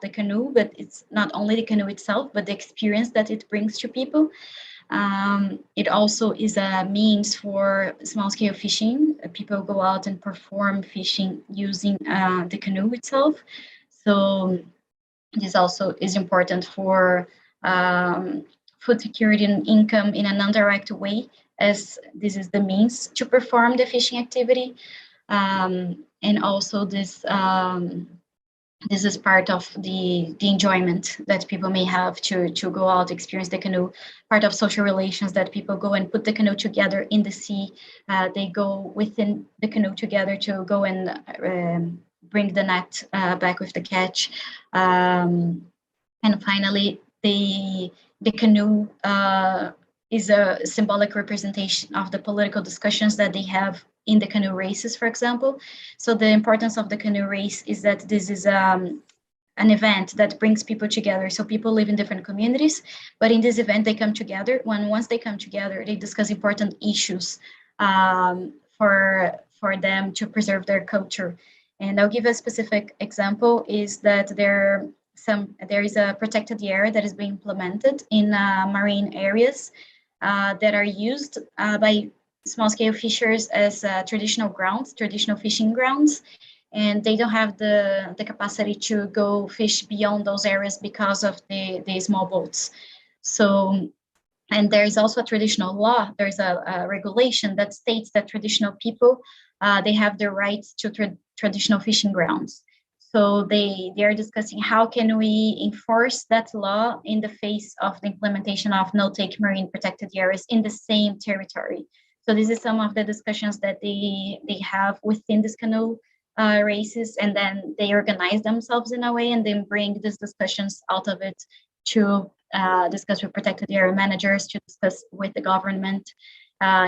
the canoe. But it's not only the canoe itself, but the experience that it brings to people. It also is a means for small-scale fishing. People go out and perform fishing using the canoe itself. So this also is important for food security and income in a non-direct way, as this is the means to perform the fishing activity. And also this is part of the enjoyment that people may have to go out, experience the canoe, part of social relations that people go and put the canoe together in the sea. They go within the canoe together to go and bring the net back with the catch. And finally, the canoe is a symbolic representation of the political discussions that they have in the canoe races, for example. So the importance of the canoe race is that this is an event that brings people together. So people live in different communities, but in this event, they come together. Once they come together, they discuss important issues for them to preserve their culture. And I'll give a specific example is that there is a protected area that is being implemented in marine areas that are used by small-scale fishers as traditional fishing grounds, and they don't have the capacity to go fish beyond those areas because of the small boats. So, and there is also a traditional law, there's a regulation that states that traditional people, they have the rights to traditional fishing grounds. So they are discussing how can we enforce that law in the face of the implementation of no-take marine protected areas in the same territory. So this is some of the discussions that they have within this canoe races, and then they organize themselves in a way and then bring these discussions out of it to discuss with protected area managers, to discuss with the government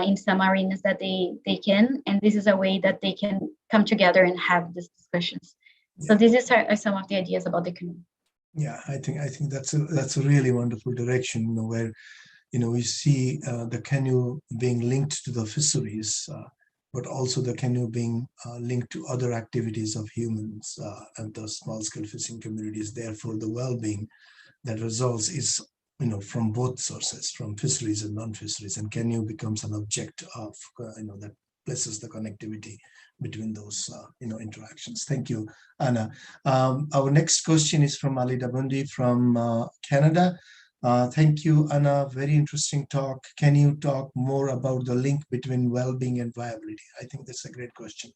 in some arenas that they can. And this is a way that they can come together and have these discussions. So these are some of the ideas about the canoe. Yeah, I think that's a really wonderful direction, where we see the canoe being linked to the fisheries, but also the canoe being linked to other activities of humans and the small-scale fishing communities. Therefore, the well-being that results is from both sources, from fisheries and non-fisheries, and canoe becomes an object of that places the connectivity between those interactions. Thank you, Anna. Our next question is from Ali Dabundi from Canada. Thank you, Anna. Very interesting talk. Can you talk more about the link between well-being and viability? I think that's a great question.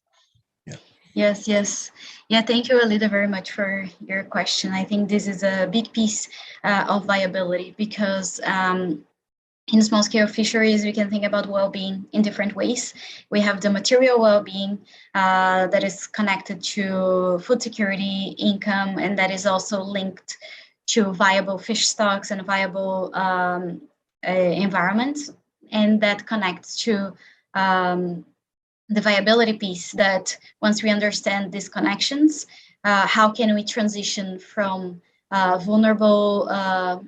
Yeah. Yes. Yeah, thank you, Alida, very much for your question. I think this is a big piece of viability because in small-scale fisheries, we can think about well-being in different ways. We have the material well-being that is connected to food security, income, and that is also linked to viable fish stocks and viable environments. And that connects to the viability piece, that once we understand these connections, how can we transition from vulnerable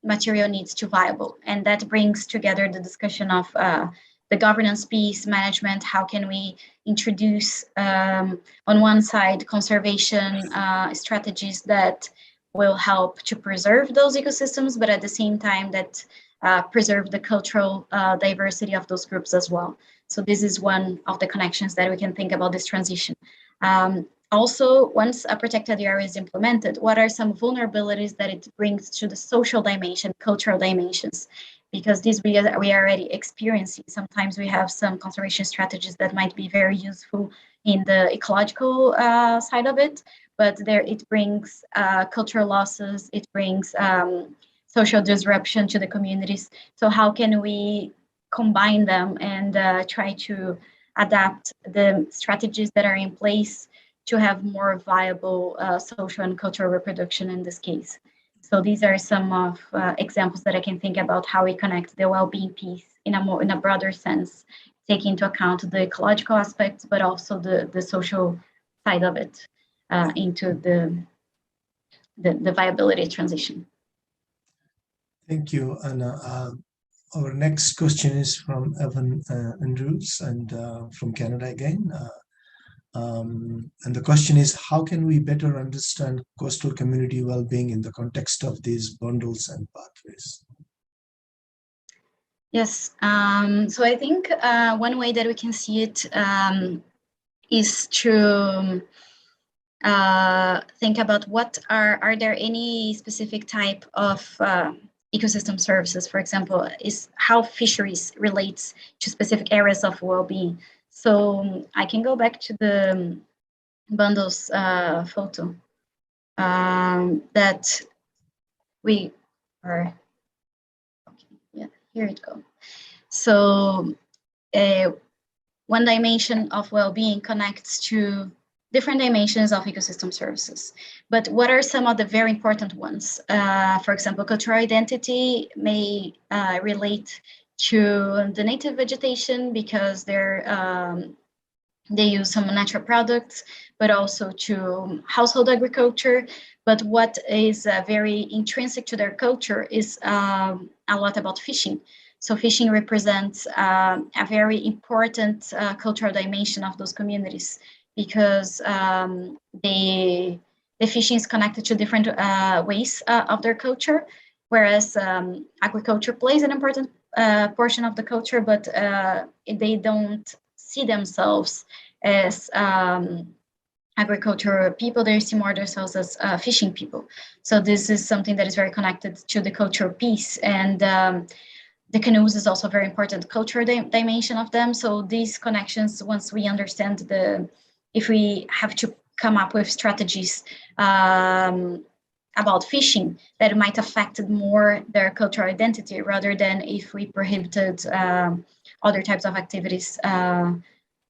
material needs to viable? And that brings together the discussion of the governance piece, management. How can we introduce, on one side, conservation strategies that will help to preserve those ecosystems, but at the same time that preserve the cultural diversity of those groups as well. So this is one of the connections that we can think about this transition. Also, once a protected area is implemented, what are some vulnerabilities that it brings to the social dimension, cultural dimensions? Because this we are already experiencing. Sometimes we have some conservation strategies that might be very useful in the ecological side of it, but there it brings cultural losses, it brings social disruption to the communities. So how can we combine them and try to adapt the strategies that are in place to have more viable social and cultural reproduction in this case? So these are some of examples that I can think about how we connect the well-being piece in a broader sense, taking into account the ecological aspects, but also the social side of it into the viability transition. Thank you, Anna. Our next question is from Evan Andrews and from Canada again. And the question is, how can we better understand coastal community well-being in the context of these bundles and pathways? Yes, so I think one way that we can see it is to think about what are there any specific type of ecosystem services, for example, is how fisheries relates to specific areas of well-being. So I can go back to the bundles photo that we are, okay, yeah, here it goes. So one dimension of well-being connects to different dimensions of ecosystem services. But what are some of the very important ones? For example, cultural identity may relate to the native vegetation because they use some natural products, but also to household agriculture. But what is very intrinsic to their culture is a lot about fishing. So fishing represents a very important cultural dimension of those communities because the fishing is connected to different ways of their culture, whereas agriculture plays an important portion of the culture, but they don't see themselves as agricultural people. They see more themselves as fishing people. So this is something that is very connected to the cultural piece. And the canoes is also a very important cultural dimension of them. So these connections, once we understand if we have to come up with strategies about fishing that might affect more their cultural identity rather than if we prohibited other types of activities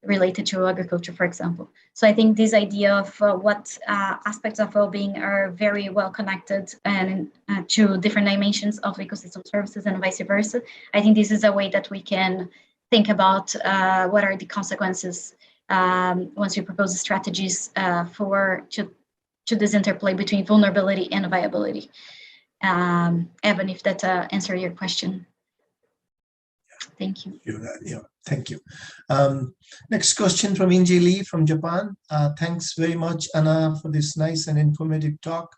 related to agriculture, for example. So I think this idea of what aspects of well-being are very well connected and to different dimensions of ecosystem services and vice versa. I think this is a way that we can think about what are the consequences once we propose strategies to this interplay between vulnerability and viability. Evan, if that answers your question. Thank you. Yeah, thank you. Next question from Inji Lee from Japan. Thanks very much, Anna, for this nice and informative talk.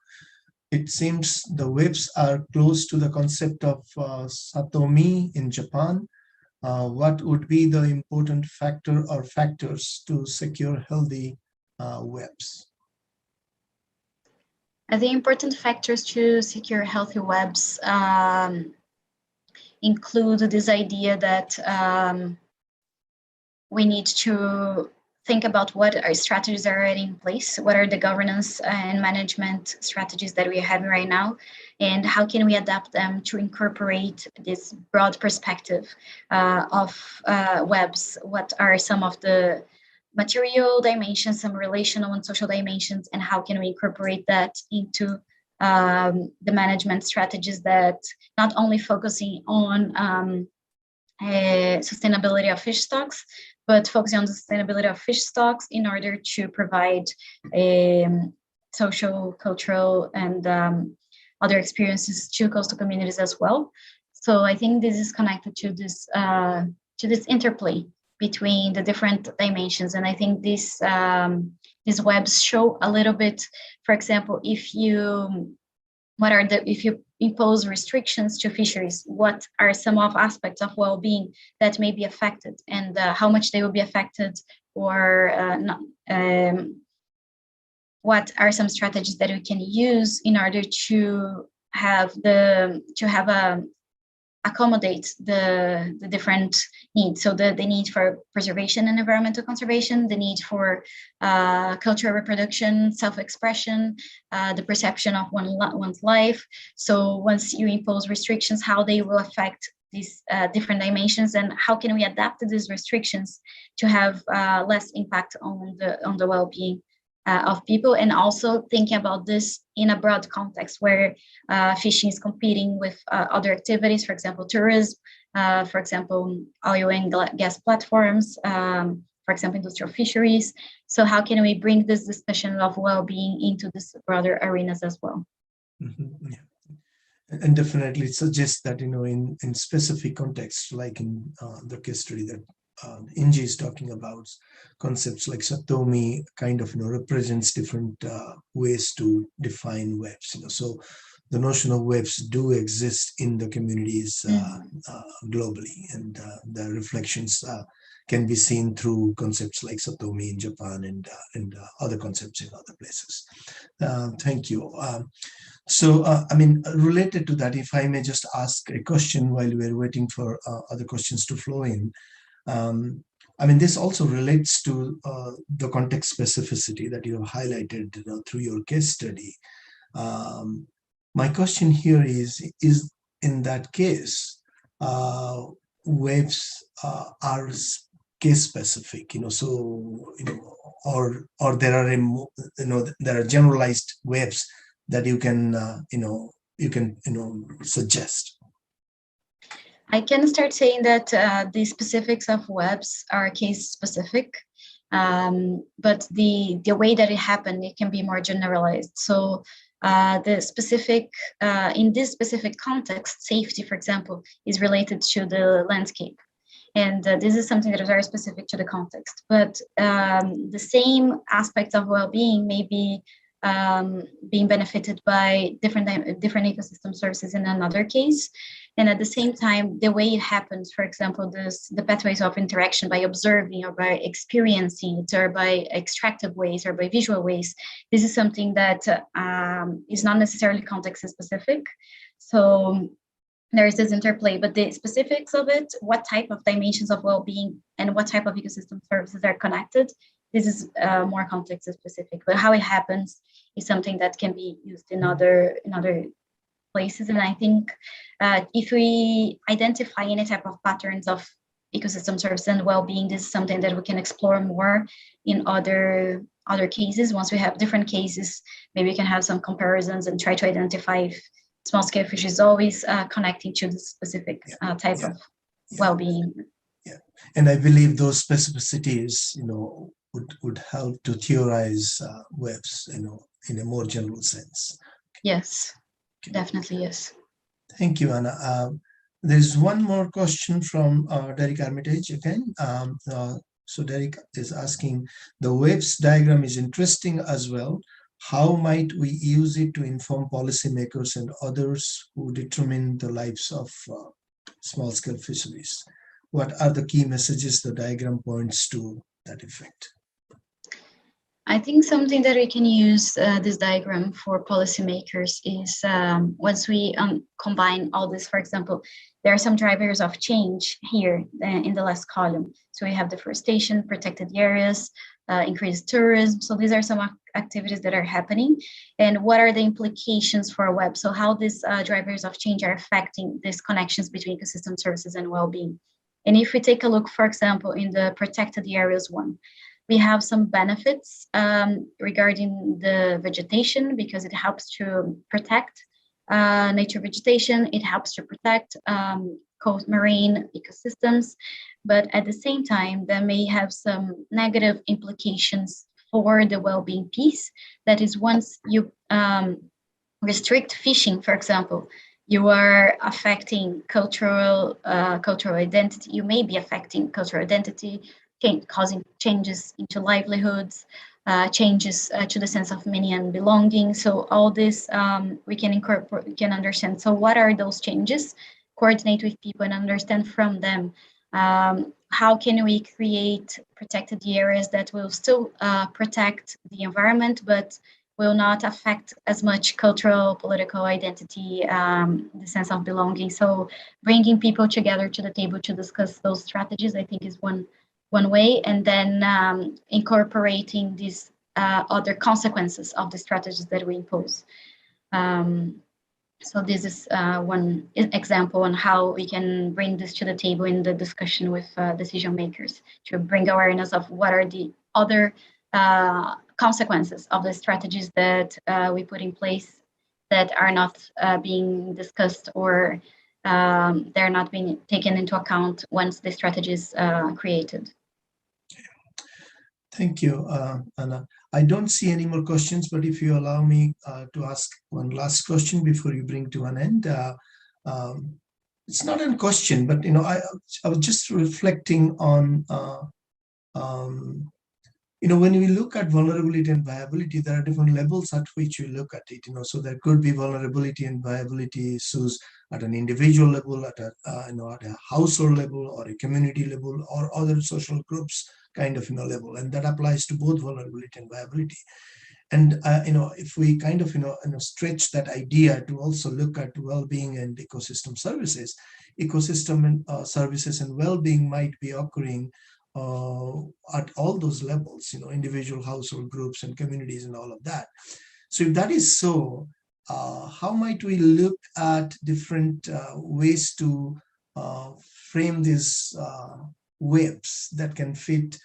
It seems the WEBS are close to the concept of Satomi in Japan. What would be the important factor or factors to secure healthy WEBS? The important factors to secure healthy WEBS include this idea that we need to think about what our strategies are already in place, what are the governance and management strategies that we are having right now, and how can we adapt them to incorporate this broad perspective of WEBS. What are some of the material dimensions, some relational and social dimensions, and how can we incorporate that into the management strategies that not only focusing on sustainability of fish stocks, but focusing on the sustainability of fish stocks in order to provide social, cultural, and other experiences to coastal communities as well. So I think this is connected to this interplay between the different dimensions, and I think these WEBS show a little bit. For example, if you impose restrictions to fisheries, what are some of aspects of well-being that may be affected, and how much they will be affected, or not, what are some strategies that we can use in order to accommodate the different needs. So the need for preservation and environmental conservation, the need for cultural reproduction, self-expression, the perception of one's life. So once you impose restrictions, how they will affect these different dimensions, and how can we adapt to these restrictions to have less impact on the well-being of people, and also thinking about this in a broad context where fishing is competing with other activities, for example, tourism, for example, oil and gas platforms, for example, industrial fisheries. So how can we bring this discussion of well-being into this broader arenas as well? Mm-hmm. Yeah. And definitely it suggests that, in specific contexts, like in the case study that Inji is talking about, concepts like Satomi kind of represents different ways to define WEBS. So the notion of WEBS do exist in the communities globally, and the reflections can be seen through concepts like Satomi in Japan and other concepts in other places. Thank you. I mean, related to that, if I may just ask a question while we're waiting for other questions to flow in. I mean, this also relates to the context specificity that you have highlighted through your case study. My question here is in that case, WEBs are case specific, so, or there are, there are generalized WEBs that you can, suggest? I can start saying that the specifics of WEBs are case specific, but the way that it happened, it can be more generalized. So the specific, in this specific context, safety, for example, is related to the landscape. And this is something that is very specific to the context. But the same aspect of well-being may be being benefited by different ecosystem services in another case. And at the same time, the way it happens, for example, the pathways of interaction by observing or by experiencing it or by extractive ways or by visual ways, this is something that is not necessarily context specific. So there is this interplay, but the specifics of it, what type of dimensions of well-being and what type of ecosystem services are connected, this is more context specific. But how it happens is something that can be used in other places. And I think if we identify any type of patterns of ecosystem service and well-being, this is something that we can explore more in other cases. Once we have different cases, maybe we can have some comparisons and try to identify if small-scale fish is always connecting to the specific type of well-being. Yeah, and I believe those specificities, would help to theorize WEBs, in a more general sense. Yes, definitely, yes. Thank you, Anna. There's one more question from Derek Armitage again. So Derek is asking, the WEBs diagram is interesting as well. How might we use it to inform policymakers and others who determine the lives of small-scale fisheries? What are the key messages the diagram points to that effect? I think something that we can use this diagram for policymakers is once we combine all this, for example, there are some drivers of change here in the last column. So we have deforestation, protected areas, increased tourism. So these are some activities that are happening. And what are the implications for a web? So how these drivers of change are affecting these connections between ecosystem services and well-being. And if we take a look, for example, in the protected areas one, we have some benefits regarding the vegetation because it helps to protect nature vegetation. It helps to protect coast marine ecosystems. But at the same time, there may have some negative implications for the well-being piece. That is, once you restrict fishing, for example, you are affecting cultural identity. You may be affecting cultural identity, causing changes into livelihoods, changes to the sense of meaning and belonging. So all this we can incorporate, we can understand. So what are those changes? Coordinate with people and understand from them. How can we create protected areas that will still protect the environment, but will not affect as much cultural, political identity, the sense of belonging. So bringing people together to the table to discuss those strategies, I think, is one way, and then incorporating these other consequences of the strategies that we impose. So this is one example on how we can bring this to the table in the discussion with decision makers to bring awareness of what are the other consequences of the strategies that we put in place that are not being discussed or they're not being taken into account once the strategy is created. Thank you, Anna. I don't see any more questions, but if you allow me to ask one last question before you bring to an end. It's not a question, but I was just reflecting on when we look at vulnerability and viability, there are different levels at which we look at it. So there could be vulnerability and viability issues at an individual level, at a at a household level, or a community level, or other social groups kind of level, and that applies to both vulnerability and viability. And if we kind of stretch that idea to also look at well-being and ecosystem services, ecosystem and services and well-being might be occurring at all those levels, individual, household, groups, and communities, and all of that. So if that is so, how might we look at different ways to frame these WEBs that can fit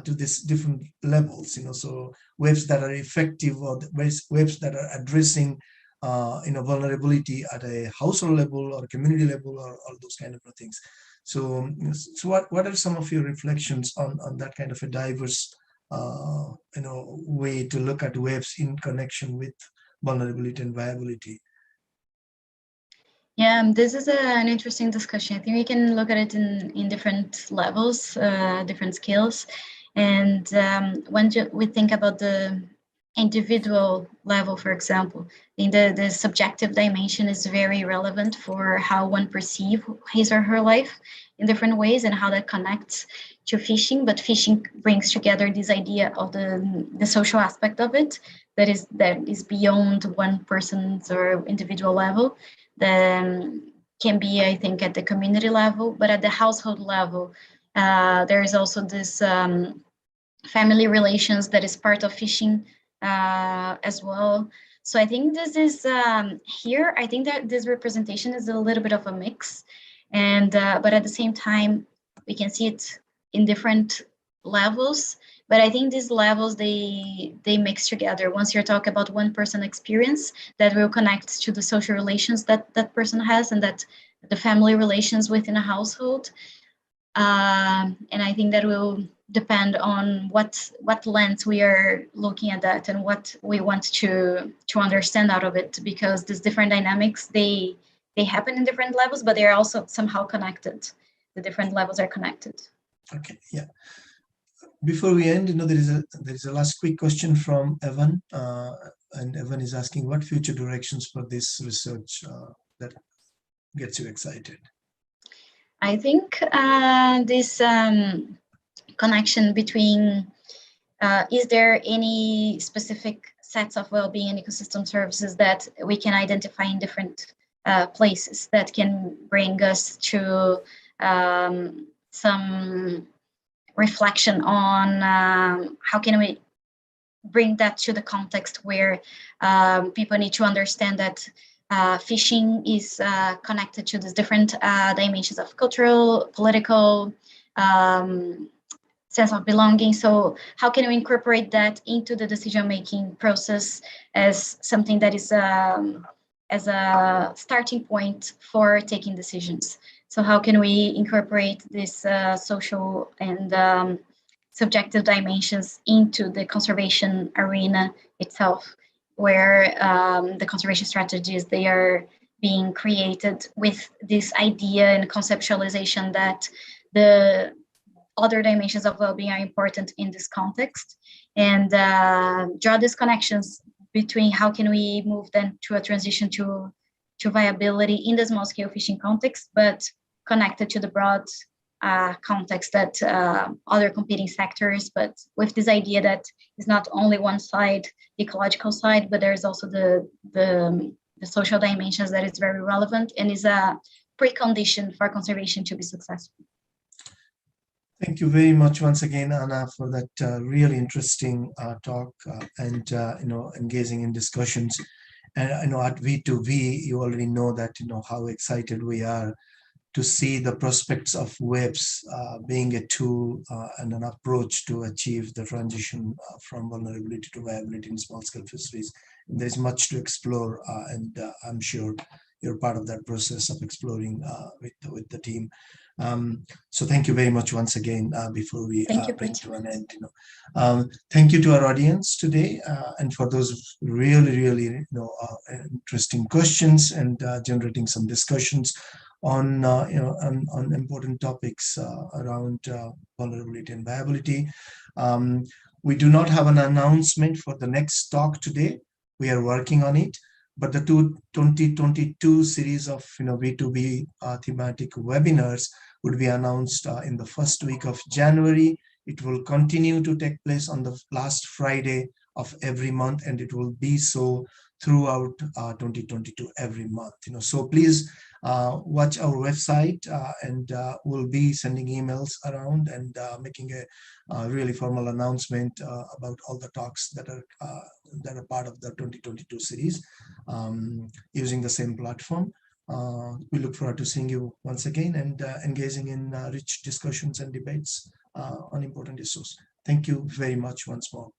to these different levels? So WEBs that are effective, or WEBs that are addressing vulnerability at a household level or community level, or all those kind of things. So what are some of your reflections on that kind of a diverse way to look at WEBs in connection with vulnerability and viability? Yeah, this is an interesting discussion. I think we can look at it in different levels, different scales. And when we think about the individual level, for example, I think the subjective dimension is very relevant for how one perceives his or her life in different ways, and how that connects to fishing. But fishing brings together this idea of the social aspect of it that is beyond one person's or individual level. Can be, I think, at the community level, but at the household level, there is also this family relations that is part of fishing as well. So I think this is here. I think that this representation is a little bit of a mix, and but at the same time, we can see it in different levels. But I think these levels they mix together. Once you're talking about one person experience, that will connect to the social relations that that person has, and that the family relations within a household. And I think that will depend on what lens we are looking at that, and what we want to understand out of it, because these different dynamics they happen in different levels, but they are also somehow connected. The different levels are connected. Okay, yeah. Before we end, there is a last quick question from Evan, and Evan is asking, what future directions for this research that gets you excited? I think this connection between is there any specific sets of well-being and ecosystem services that we can identify in different places that can bring us to some reflection on how can we bring that to the context where people need to understand that fishing is connected to these different dimensions of cultural, political, sense of belonging. So how can we incorporate that into the decision-making process as something that is as a starting point for taking decisions? So how can we incorporate this social and subjective dimensions into the conservation arena itself, where the conservation strategies, they are being created with this idea and conceptualization that the other dimensions of well-being are important in this context, and draw these connections between how can we move then to a transition to viability in the small-scale fishing context, but connected to the broad context that other competing sectors, but with this idea that it's not only one side, the ecological side, but there's also the social dimensions that is very relevant and is a precondition for conservation to be successful. Thank you very much once again, Anna, for that really interesting talk and engaging in discussions. And at V2V, you already know that how excited we are to see the prospects of WEBS being a tool and an approach to achieve the transition from vulnerability to viability in small-scale fisheries. And there's much to explore, and I'm sure you're part of that process of exploring with the team. So thank you very much once again before we bring to an end. Thank you to our audience today, and for those really interesting questions and generating some discussions on on important topics around vulnerability and viability. We do not have an announcement for the next talk today. We are working on it, but the 2022 series of B2B thematic webinars would be announced in the first week of January. It will continue to take place on the last Friday of every month, and it will be so throughout 2022 every month. So please watch our website, and we'll be sending emails around and making a really formal announcement about all the talks that are part of the 2022 series using the same platform. We look forward to seeing you once again and engaging in rich discussions and debates on important issues. Thank you very much once more.